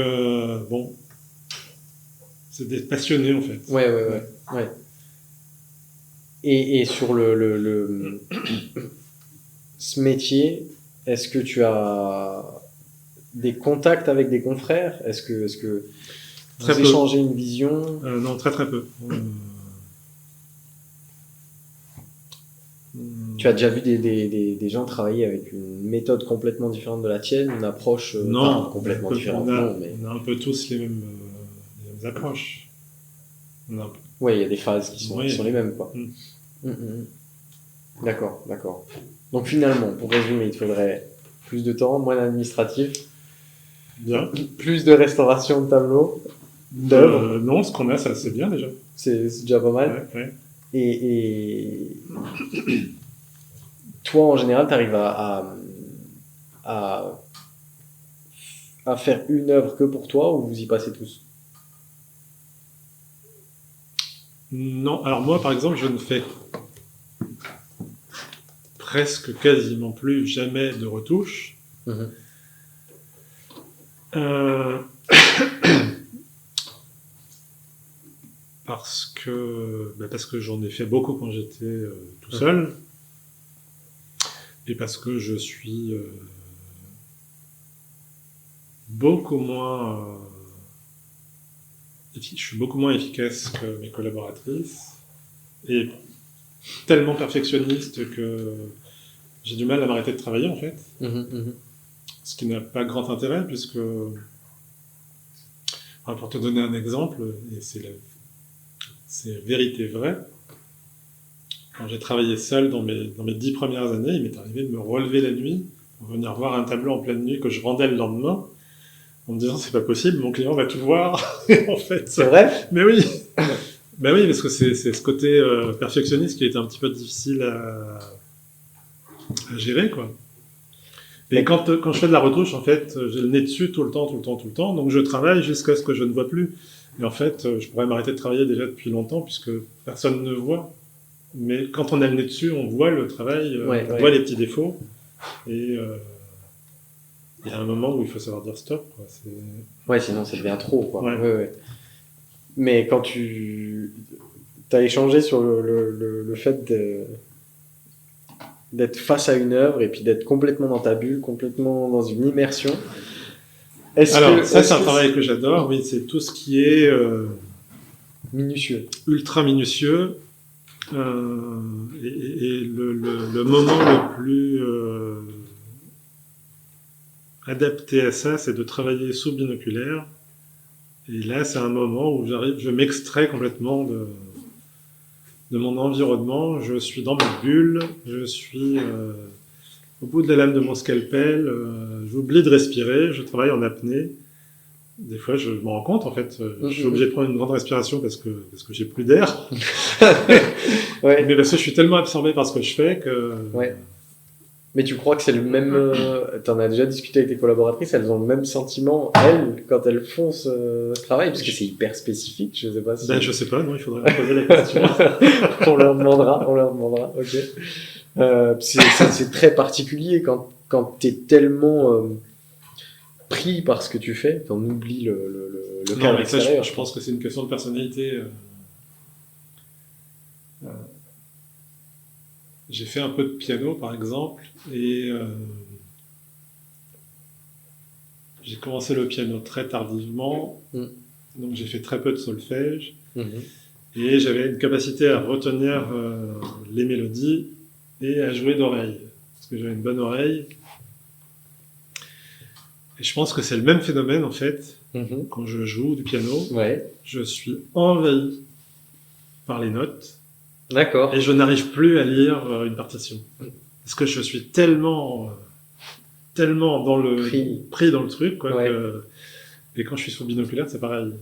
bon, c'est des passionnés, en fait. Ouais. Et sur ce métier, est-ce que tu as des contacts avec des confrères? Est-ce que vous échangez une vision? Non, très peu. Tu as déjà vu des gens travailler avec une méthode complètement différente de la tienne, une approche complètement différente? On a un peu tous les mêmes approches. Oui, il y a des phases qui sont les mêmes, quoi. D'accord. Donc finalement, pour résumer, il te faudrait plus de temps, moins d'administratif, plus de restauration de tableaux, d'œuvres. Non, ce qu'on a, ça c'est bien déjà. C'est déjà pas mal. Ouais. Et toi, en général, tu arrives à faire une œuvre que pour toi, ou vous y passez tous? Non, alors moi, par exemple, je ne fais presque quasiment plus jamais de retouches. Parce que j'en ai fait beaucoup quand j'étais tout seul. Et parce que je suis beaucoup moins efficace que mes collaboratrices et tellement perfectionniste que j'ai du mal à m'arrêter de travailler, en fait. Ce qui n'a pas grand intérêt, puisque, pour te donner un exemple, et c'est vérité vraie, quand j'ai travaillé seul dans mes 10 premières années, il m'est arrivé de me relever la nuit pour venir voir un tableau en pleine nuit que je rendais le lendemain, en me disant c'est pas possible, mon client va tout voir. En fait, c'est vrai? Mais oui. Ben oui, parce que c'est ce côté perfectionniste qui a été un petit peu difficile à gérer, quoi. Et quand je fais de la retouche, en fait, j'ai le nez dessus tout le temps, donc je travaille jusqu'à ce que je ne vois plus. Et en fait, je pourrais m'arrêter de travailler déjà depuis longtemps, puisque personne ne voit. Mais quand on a le nez dessus, on voit le travail, on voit les petits défauts. Et il y a un moment où il faut savoir dire stop, quoi. Ouais, sinon ça devient trop, quoi. Ouais. Mais quand tu as échangé sur le fait d'être face à une œuvre et puis d'être complètement dans ta bulle, complètement dans une immersion. C'est un travail que j'adore. Oui, c'est tout ce qui est minutieux, ultra minutieux. Et le moment le plus adapté à ça, c'est de travailler sous binoculaire. Et là, c'est un moment où je m'extrais complètement de mon environnement. Je suis dans ma bulle, je suis au bout de la lame de mon scalpel, j'oublie de respirer, je travaille en apnée. Des fois, je m'en rends compte, en fait. Je suis Mhm. obligé de prendre une grande respiration parce que j'ai plus d'air. Ouais, Mais parce que je suis tellement absorbé par ce que je fais que... ouais. Mais tu crois que c'est le même. T'en as déjà discuté avec tes collaboratrices, elles ont le même sentiment, elles, quand elles font ce travail, parce que c'est hyper spécifique, je sais pas si. Ben, je sais pas, non, il faudrait leur poser la question. On leur demandera, ok. C'est très particulier quand t'es tellement pris par ce que tu fais, t'en oublies le Non, cadre mais ça, extérieur. je pense que c'est une question de personnalité. Euh, J'ai fait un peu de piano, par exemple, et j'ai commencé le piano très tardivement, Mm. donc j'ai fait très peu de solfège, Mhm. et j'avais une capacité à retenir les mélodies et à jouer d'oreille, parce que j'avais une bonne oreille. Et je pense que c'est le même phénomène, en fait, Mhm. quand je joue du piano. Ouais, Je suis envahi par les notes, d'accord. et je n'arrive plus à lire une partition. Parce que je suis tellement pris dans le truc, quoi, Ouais. que... Et quand je suis sous binoculaire, c'est pareil.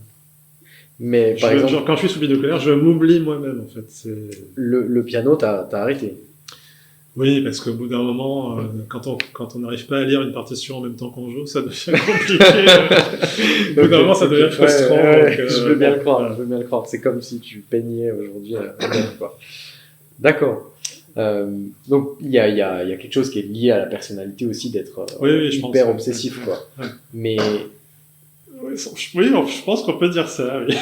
Mais par exemple, Genre, quand je suis sous binoculaire, je m'oublie moi-même, en fait. le piano, t'as arrêté. Oui, parce qu'au bout d'un moment, quand on n'arrive pas à lire une partition en même temps qu'on joue, ça devient compliqué. Au bout d'un moment, ça devient frustrant. Ouais, Donc, je veux bien bon, le croire, voilà. je veux bien le croire. C'est comme si tu peignais aujourd'hui quoi. D'accord. Donc il y a quelque chose qui est lié à la personnalité aussi d'être Oui, je pense. hyper obsessif, quoi. Ouais. Mais Oui, je pense qu'on peut dire ça, oui.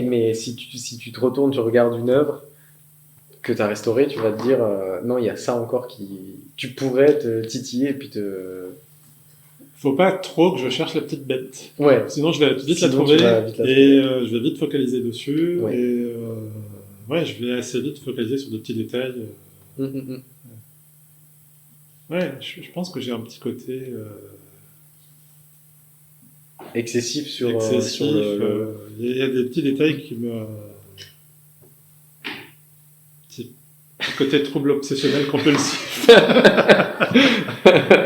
mais si tu te retournes, tu regardes une œuvre que tu as restaurée, tu vas te dire non, il y a ça encore qui tu pourrais te titiller et puis te Faut pas trop que je cherche la petite bête. ouais. Sinon, je vais vite la Sinon, tu trouver, vas vite la et je vais vite focaliser dessus. Ouais. Et ouais, je vais assez vite focaliser sur des petits détails. Mm. Ouais, je pense que j'ai un petit côté Excessif sur excessif. sur Il y a des petits détails qui me... Petit côté trouble obsessionnel compulsif.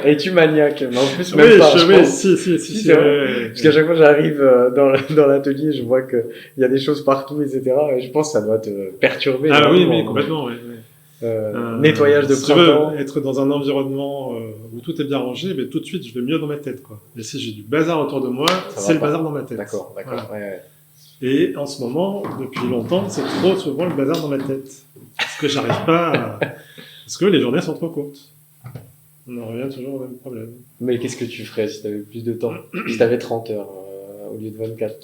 Es-tu maniaque? Mais en plus, Oui, même pas. oui, pense. si, C'est vrai. ouais. Parce qu'à chaque fois, j'arrive dans l'atelier, je vois qu'il y a des choses partout, etc. Et je pense que ça doit te perturber. Ah oui, énormément. complètement, ouais. Nettoyage de Si je veux printemps. être dans un environnement où tout est bien rangé, mais tout de suite, je vais mieux dans ma tête, quoi. Et si j'ai du bazar autour de moi, Ça c'est va le pas. bazar dans ma tête. D'accord. Voilà. Ouais. Et en ce moment, depuis longtemps, c'est trop souvent le bazar dans ma tête. Parce que j'arrive pas à... Parce que les journées sont trop courtes. On en revient toujours au même problème. Mais qu'est-ce que tu ferais si tu avais plus de temps? Si tu avais 30 heures au lieu de 24,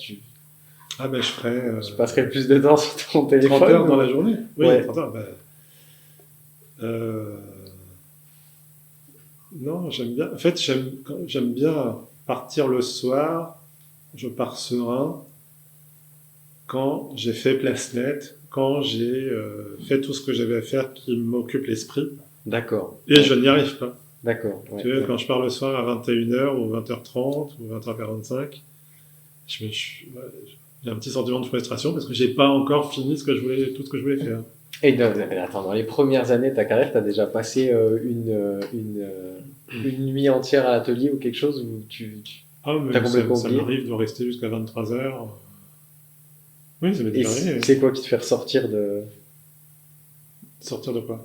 Ah ben, je ferais... tu passerais plus de temps sur ton téléphone? 30 heures dans la journée. Oui, Ouais. 30 heures. Non, j'aime bien. En fait, j'aime bien partir le soir. Je pars serein quand j'ai fait place nette, quand j'ai fait tout ce que j'avais à faire qui m'occupe l'esprit. D'accord. Et je n'y arrive pas. D'accord. Ouais. Tu vois, quand je pars le soir à 21h ou 20h30 ou 20h45, j'ai un petit sentiment de frustration parce que j'ai pas encore fini tout ce que je voulais faire. Et attends, dans les premières années de ta carrière, tu as déjà passé une nuit entière à l'atelier ou quelque chose où Ah, mais t'as complètement ça oublié? m'arrive de rester jusqu'à 23h. Oui, ça m'est Et déjà arrivé. c'est quoi qui te fait ressortir Sortir de quoi?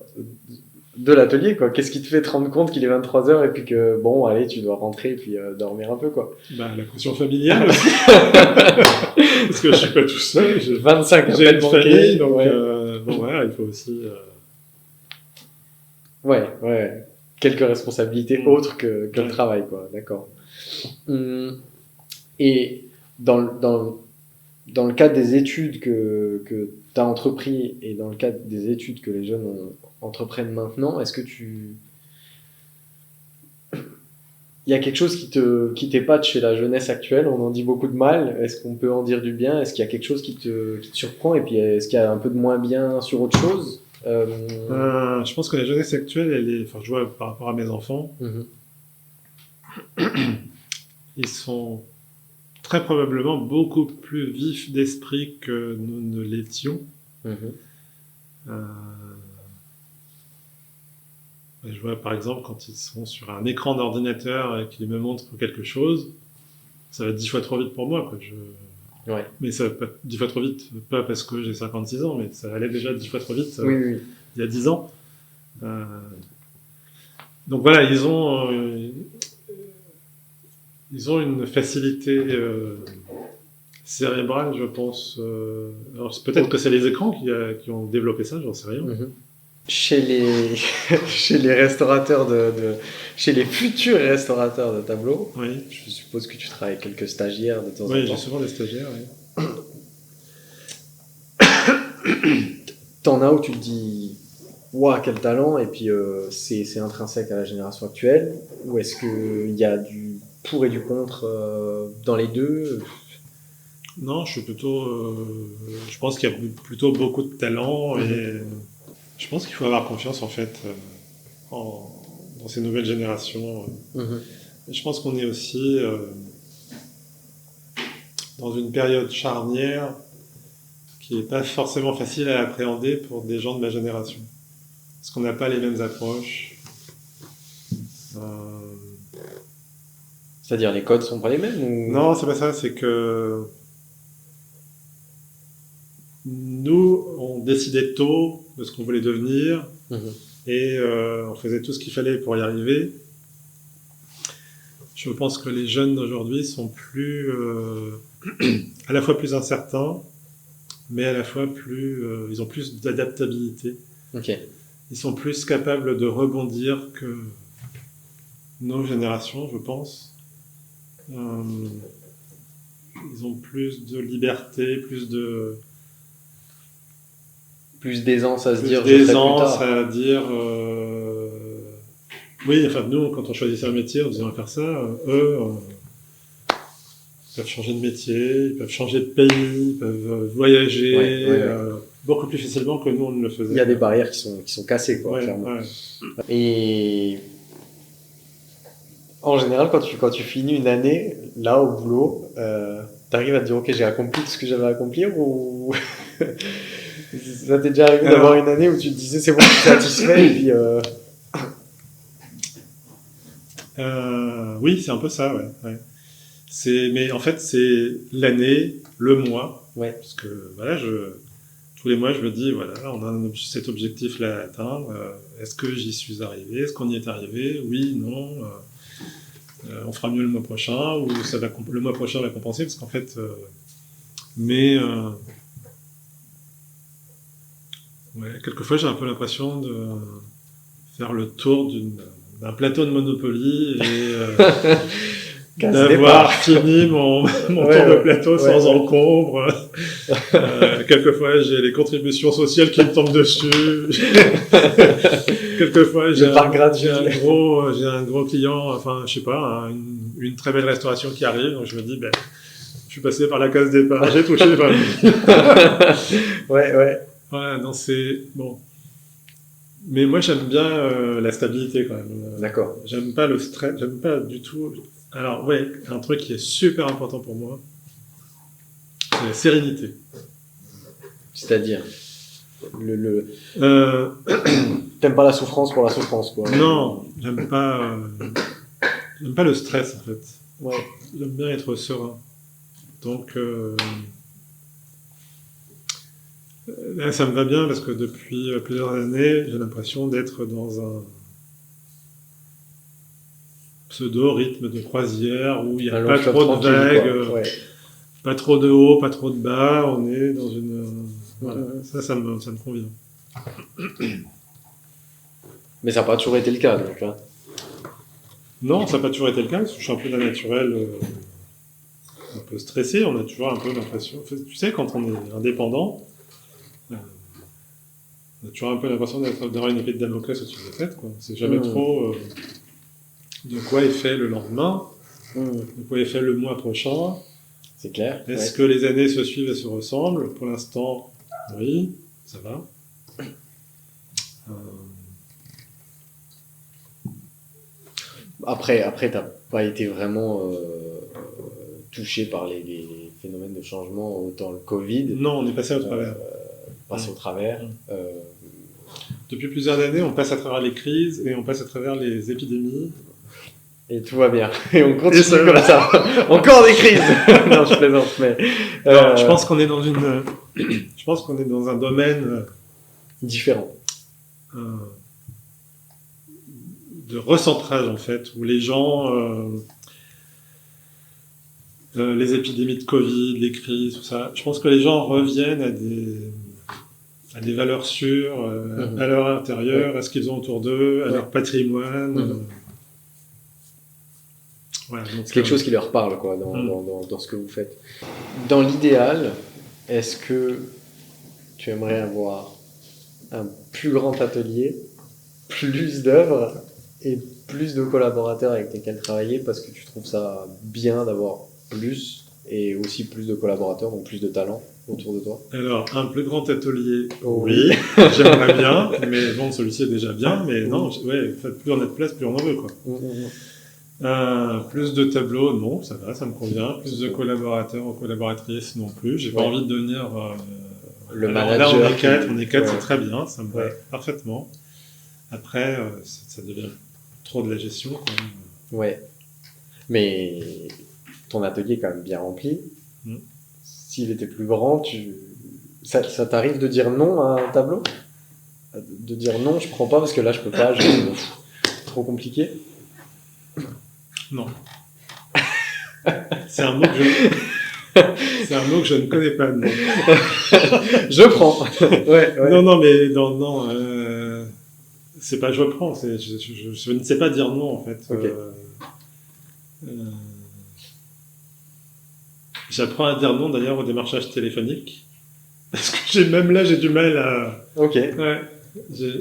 de l'atelier, quoi? Qu'est-ce qui te fait te rendre compte qu'il est 23h et puis que, bon, allez, tu dois rentrer et puis dormir un peu, quoi? Bah, la pression familiale aussi. Parce que je suis pas tout seul. J'ai 25 une appels famille, manqués. donc Ouais. bon, voilà, il faut aussi... Ouais. Quelques responsabilités autres que le travail, quoi. D'accord. Et dans le cadre des études que tu as entrepris et dans le cadre des études que les jeunes entreprennent maintenant, est-ce que il y a quelque chose qui t'épate chez la jeunesse actuelle? On en dit beaucoup de mal. Est-ce qu'on peut en dire du bien? Est-ce qu'il y a quelque chose qui te surprend? Et puis, est-ce qu'il y a un peu de moins bien sur autre chose? je pense que la jeunesse actuelle, enfin, je vois par rapport à mes enfants, ils sont très probablement beaucoup plus vifs d'esprit que nous ne l'étions. Je vois par exemple quand ils sont sur un écran d'ordinateur et qu'ils me montrent quelque chose, ça va 10 fois trop vite pour moi, quoi. Ouais. Mais ça va pas 10 fois trop vite, pas parce que j'ai 56 ans, mais ça allait déjà 10 fois trop vite Oui, oui. il y a 10 ans. Donc voilà, ils ont une facilité cérébrale, je pense. Alors peut-être que c'est les écrans qui ont développé ça, j'en sais rien. Chez les chez les restaurateurs chez les futurs restaurateurs de tableaux, Oui, je suppose que tu travailles avec quelques stagiaires de temps en oui, j'ai temps. souvent des stagiaires. Oui. T'en as où tu te dis waouh, quel talent, et puis c'est intrinsèque à la génération actuelle, ou est-ce qu'il y a du pour et du contre dans les deux? Non, je pense qu'il y a plutôt beaucoup de talent et je pense qu'il faut avoir confiance en fait dans ces nouvelles générations. Et je pense qu'on est aussi dans une période charnière qui n'est pas forcément facile à appréhender pour des gens de ma génération. Parce qu'on n'a pas les mêmes approches. C'est-à-dire les codes sont pas les mêmes ou... Non, c'est pas ça, c'est que nous, on décidait tôt de ce qu'on voulait devenir et on faisait tout ce qu'il fallait pour y arriver. Je pense que les jeunes d'aujourd'hui sont plus, à la fois plus incertains, mais à la fois ils ont plus d'adaptabilité. Ils sont plus capables de rebondir que nos générations, je pense. Ils ont plus de liberté, plus d'aisance à se dire d'aisance à dire oui, enfin nous quand on choisissait un métier on disait on va faire ça, eux ils peuvent changer de métier, ils peuvent changer de pays, ils peuvent voyager beaucoup plus facilement que nous on ne le faisait. Il y a des barrières qui sont cassées quoi, clairement. Et en général quand tu finis une année là au boulot, t'arrives à te dire ok, j'ai accompli tout ce que j'avais à accomplir, ou ça t'est déjà arrivé d'avoir une année où tu te disais c'est bon, je suis satisfait, et puis oui, c'est un peu ça, ouais. Mais en fait c'est l'année, le mois, parce que voilà, tous les mois je me dis voilà, on a cet objectif là à atteindre, est-ce que j'y suis arrivé, est-ce qu'on y est arrivé, oui, non, on fera mieux le mois prochain, ou le mois prochain va compenser, parce qu'en fait quelquefois j'ai un peu l'impression de faire le tour d'un plateau de Monopoly et d'avoir fini mon tour de plateau sans encombre. Quelquefois j'ai les contributions sociales qui me tombent dessus. Quelquefois j'ai un gros client, enfin je sais pas, une très belle restauration qui arrive, donc je me dis je suis passé par la case départ, j'ai touché les 20 000. Voilà, non, c'est bon. Mais moi, j'aime bien la stabilité quand même. D'accord. J'aime pas le stress, j'aime pas du tout. Alors, un truc qui est super important pour moi, c'est la sérénité. C'est-à-dire T'aimes pas la souffrance pour la souffrance, quoi. Non, j'aime pas le stress, en fait. J'aime bien être serein. Donc, là, ça me va bien parce que depuis plusieurs années, j'ai l'impression d'être dans un pseudo-rythme de croisière où il n'y a pas trop de vagues, pas trop de haut, pas trop de bas. On est dans une... Ça me convient. Mais ça n'a pas toujours été le cas, donc là. Non, ça n'a pas toujours été le cas, parce que je suis un peu d'un naturel un peu stressé. On a toujours un peu l'impression... Tu sais, quand on est indépendant... on a toujours un peu l'impression d'avoir une épée de Damoclès au-dessus de la tête, quoi. C'est jamais trop de quoi est fait le lendemain, de quoi est fait le mois prochain. C'est clair. Est-ce que les années se suivent et se ressemblent? Pour l'instant, oui, ça va. Après, t'as pas été vraiment touché par les phénomènes de changement, autant le Covid. Non, on est passé au travers. Au travers. Depuis plusieurs années, on passe à travers les crises et on passe à travers les épidémies. Et tout va bien. Et on continue Et ça comme va. ça. Encore des crises. Non, je plaisante, mais Non, je pense qu'on est dans je pense qu'on est dans un domaine différent. euh, de recentrage en fait, où les gens, les épidémies de Covid, les crises, tout ça, je pense que les gens reviennent à des valeurs sûres, à leur intérieur, à ce qu'ils ont autour d'eux, à leur patrimoine. Voilà, donc, C'est quelque chose qui leur parle, quoi, dans ce que vous faites. Dans l'idéal, est-ce que tu aimerais avoir un plus grand atelier, plus d'œuvres et plus de collaborateurs avec lesquels travailler parce que tu trouves ça bien d'avoir plus et aussi plus de collaborateurs, donc plus de talents autour de toi? Alors, un plus grand atelier, Oui. oui, j'aimerais bien, mais bon, celui-ci est déjà bien, mais non, ouais, plus on a de place, plus on en veut, quoi. Plus de tableaux, non, ça va, ça me convient. Plus de collaborateurs ou collaboratrices, non plus. J'ai pas envie de devenir le alors, manager. Là, on est quatre, c'est très bien, ça me va Ouais. parfaitement. Après, ça devient trop de la gestion, quoi. Ouais. Mais ton atelier est quand même bien rempli. S'il était plus grand, ça t'arrive de dire non à un tableau? De dire non, je prends pas parce que là je peux pas, trop compliqué? Non. C'est un mot c'est un mot que je ne connais pas, non. Je prends. Ouais. Non, mais non, c'est pas je prends, c'est je ne sais pas dire non, en fait. Okay. J'apprends à dire non, d'ailleurs, au démarchage téléphonique. Parce que j'ai du mal à... Ok. Ouais.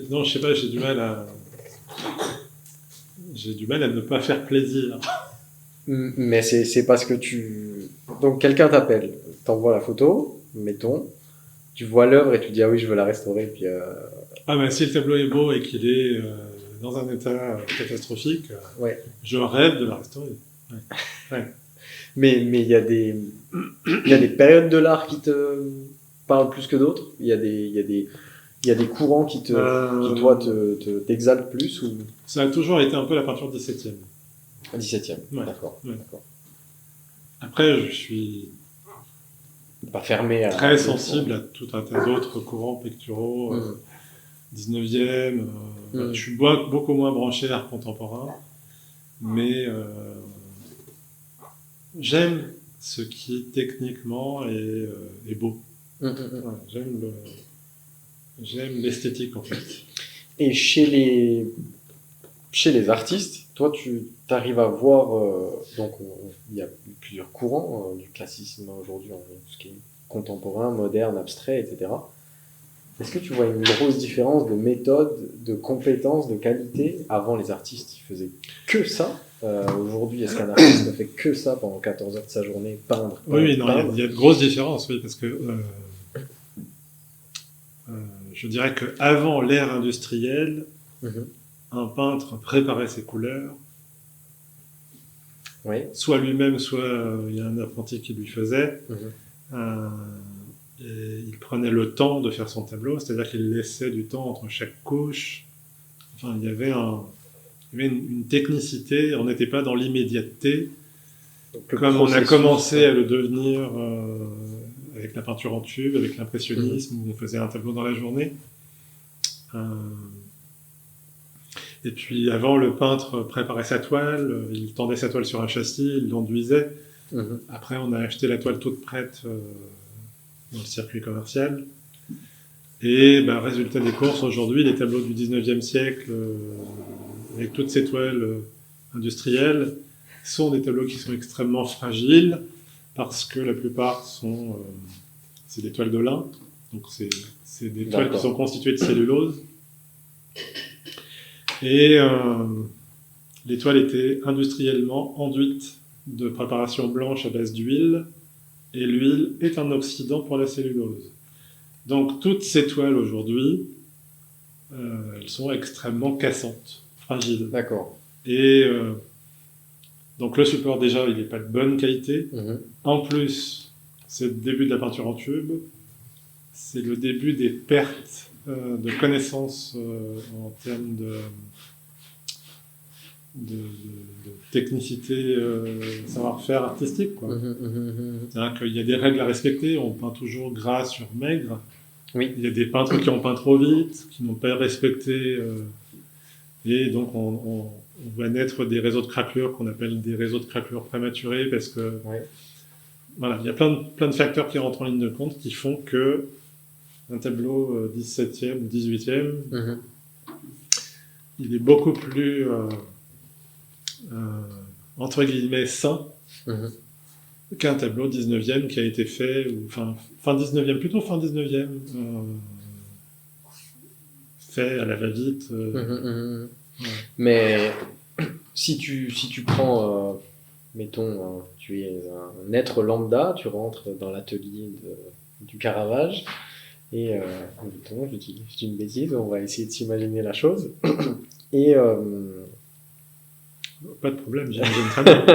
Non, je sais pas, j'ai du mal à ne pas faire plaisir. Mais c'est parce que donc quelqu'un t'appelle, t'envoies la photo, mettons, tu vois l'œuvre et tu dis ah oui je veux la restaurer, puis Ah ben si le tableau est beau et qu'il est dans un état catastrophique, je rêve de la restaurer. Ouais. Mais il y a des périodes de l'art qui te parlent plus que d'autres. Il y a des courants qui toi t'exaltent plus ou... Ça a toujours été un peu la peinture 17e. 17e. Ouais. D'accord. Après, je suis pas fermé à très sensible à tout un tas d'autres courants picturaux, 19e. Je suis beaucoup moins branché art contemporain, mais j'aime ce qui techniquement est beau. Voilà, j'aime l'esthétique en fait. Et chez les artistes, toi tu arrives à voir, donc il y a plusieurs courants du classisme aujourd'hui, tout ce qui est contemporain, moderne, abstrait, etc. Est-ce que tu vois une grosse différence de méthode, de compétences, de qualité? Avant, les artistes, ils faisaient que ça. Aujourd'hui, est-ce qu'un artiste ne fait que ça pendant 14 heures de sa journée, peindre? Oui, non, il y a de grosses différences, oui, parce que je dirais qu'avant l'ère industrielle, un peintre préparait ses couleurs, soit lui-même, soit il y a un apprenti qui lui faisait. Et il prenait le temps de faire son tableau, c'est-à-dire qu'il laissait du temps entre chaque couche. Enfin, il y avait une technicité, on n'était pas dans l'immédiateté, comme on a commencé à le devenir avec la peinture en tube, avec l'impressionnisme, où on faisait un tableau dans la journée. Et puis avant, le peintre préparait sa toile, il tendait sa toile sur un châssis, il l'enduisait. Après, on a acheté la toile toute prête dans le circuit commercial. Et résultat des courses, aujourd'hui, les tableaux du 19e siècle, avec toutes ces toiles industrielles, sont des tableaux qui sont extrêmement fragiles, parce que la plupart c'est des toiles de lin, donc c'est des toiles qui sont constituées de cellulose. Et les toiles étaient industriellement enduites de préparation blanche à base d'huile, et l'huile est un oxydant pour la cellulose. Donc toutes ces toiles aujourd'hui, elles sont extrêmement cassantes, fragiles. D'accord. Et donc le support déjà, il n'est pas de bonne qualité. En plus, c'est le début de la peinture en tube. C'est le début des pertes de connaissances en termes technicité, savoir-faire artistique, quoi. C'est-à-dire qu'il y a des règles à respecter, on peint toujours gras sur maigre. Oui. Il y a des peintres qui ont peint trop vite, qui n'ont pas respecté, et donc on voit naître des réseaux de craquelures qu'on appelle des réseaux de craquelures prématurés, parce que voilà, il y a plein de facteurs qui rentrent en ligne de compte qui font que un tableau 17e ou 18e, il est beaucoup plus entre guillemets sain qu'un tableau 19e qui a été fait, ou fin 19e, plutôt fin 19e, fait à la va-vite. Mais si tu prends, mettons, tu es un être lambda, tu rentres dans l'atelier du Caravage, et mettons, je dis une bêtise, on va essayer de s'imaginer la chose, et pas de problème, j'imagine très bien.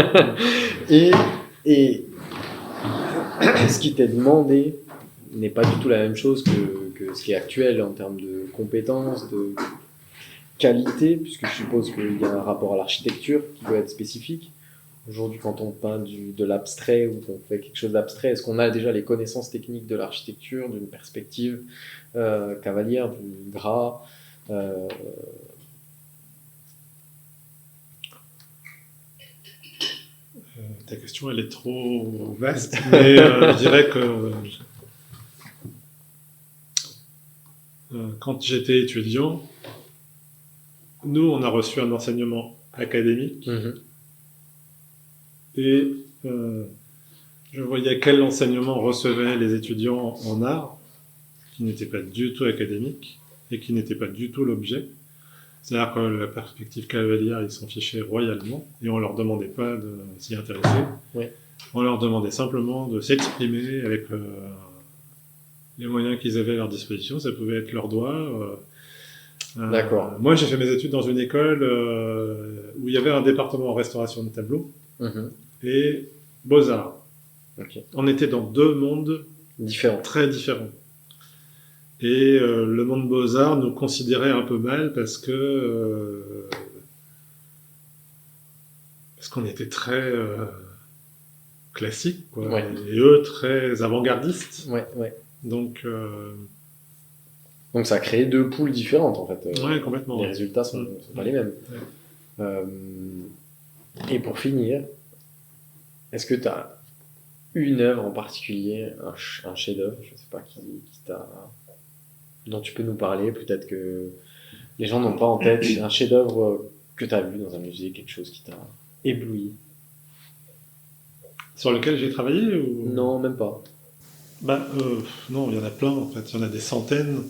et ce qui t'est demandé n'est pas du tout la même chose que ce qui est actuel en termes de compétences, de qualité, puisque je suppose qu'il y a un rapport à l'architecture qui doit être spécifique. Aujourd'hui, quand on peint de l'abstrait ou qu'on fait quelque chose d'abstrait, est-ce qu'on a déjà les connaissances techniques de l'architecture, d'une perspective cavalière, du gras Ta question, elle est trop vaste, mais je dirais que quand j'étais étudiant, nous, on a reçu un enseignement académique, et je voyais quel enseignement recevaient les étudiants en art, qui n'était pas du tout académique, et qui n'était pas du tout l'objet. C'est-à-dire que la perspective cavalière, ils s'en fichaient royalement, et on leur demandait pas de s'y intéresser. On leur demandait simplement de s'exprimer avec les moyens qu'ils avaient à leur disposition. Ça pouvait être leurs doigts. D'accord. Moi, j'ai fait mes études dans une école où il y avait un département en restauration de tableaux et beaux-arts. On était dans deux mondes très différents. Et le monde beaux-arts nous considérait un peu mal parce qu'on était très classiques, quoi, et eux très avant-gardistes. Donc ça a créé deux poules différentes, en fait. Complètement. Les résultats sont pas les mêmes. Et pour finir, est-ce que tu as une œuvre en particulier, un chef-d'œuvre, je sais pas, dont tu peux nous parler, peut-être que les gens n'ont pas en tête, un chef-d'œuvre que tu as vu dans un musée, quelque chose qui t'a ébloui? Sur lequel j'ai travaillé ou... Non, même pas. Non, il y en a plein, en fait, il y en a des centaines.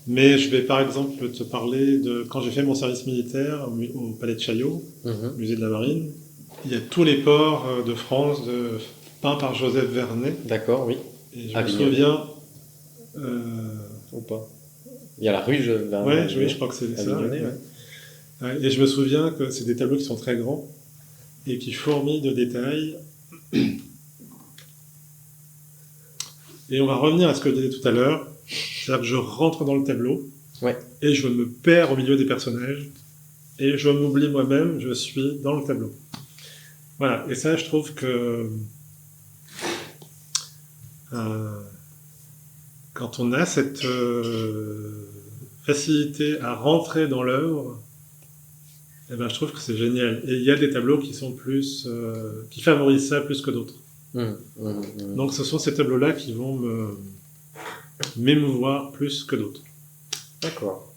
Mais je vais par exemple te parler de quand j'ai fait mon service militaire au Palais de Chaillot, musée de la Marine. Il y a tous les ports de France peints par Joseph Vernet. D'accord, oui. Et je me souviens... Ou pas. Il y a la rue Vernet. Oui, je crois que c'est ça. Et je me souviens que c'est des tableaux qui sont très grands et qui fourmillent de détails. Et on va revenir à ce que je disais tout à l'heure. C'est-à-dire que je rentre dans le tableau et je me perds au milieu des personnages et je m'oublie moi-même, je suis dans le tableau. Voilà, et ça, je trouve que quand on a cette facilité à rentrer dans l'œuvre, eh ben, je trouve que c'est génial. Et il y a des tableaux qui sont plus, qui favorisent ça plus que d'autres. Donc ce sont ces tableaux-là qui vont m'émouvoir plus que d'autres. D'accord.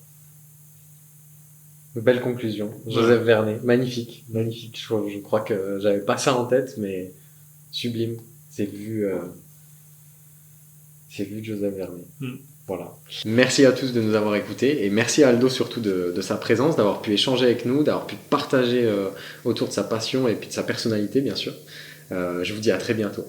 Belle conclusion. Joseph Vernet. Magnifique. Je crois que j'avais pas ça en tête, mais sublime. C'est vu de Joseph Vernet. Voilà. Merci à tous de nous avoir écoutés et merci à Aldo surtout de sa présence, d'avoir pu échanger avec nous, d'avoir pu partager autour de sa passion et puis de sa personnalité, bien sûr. Je vous dis à très bientôt.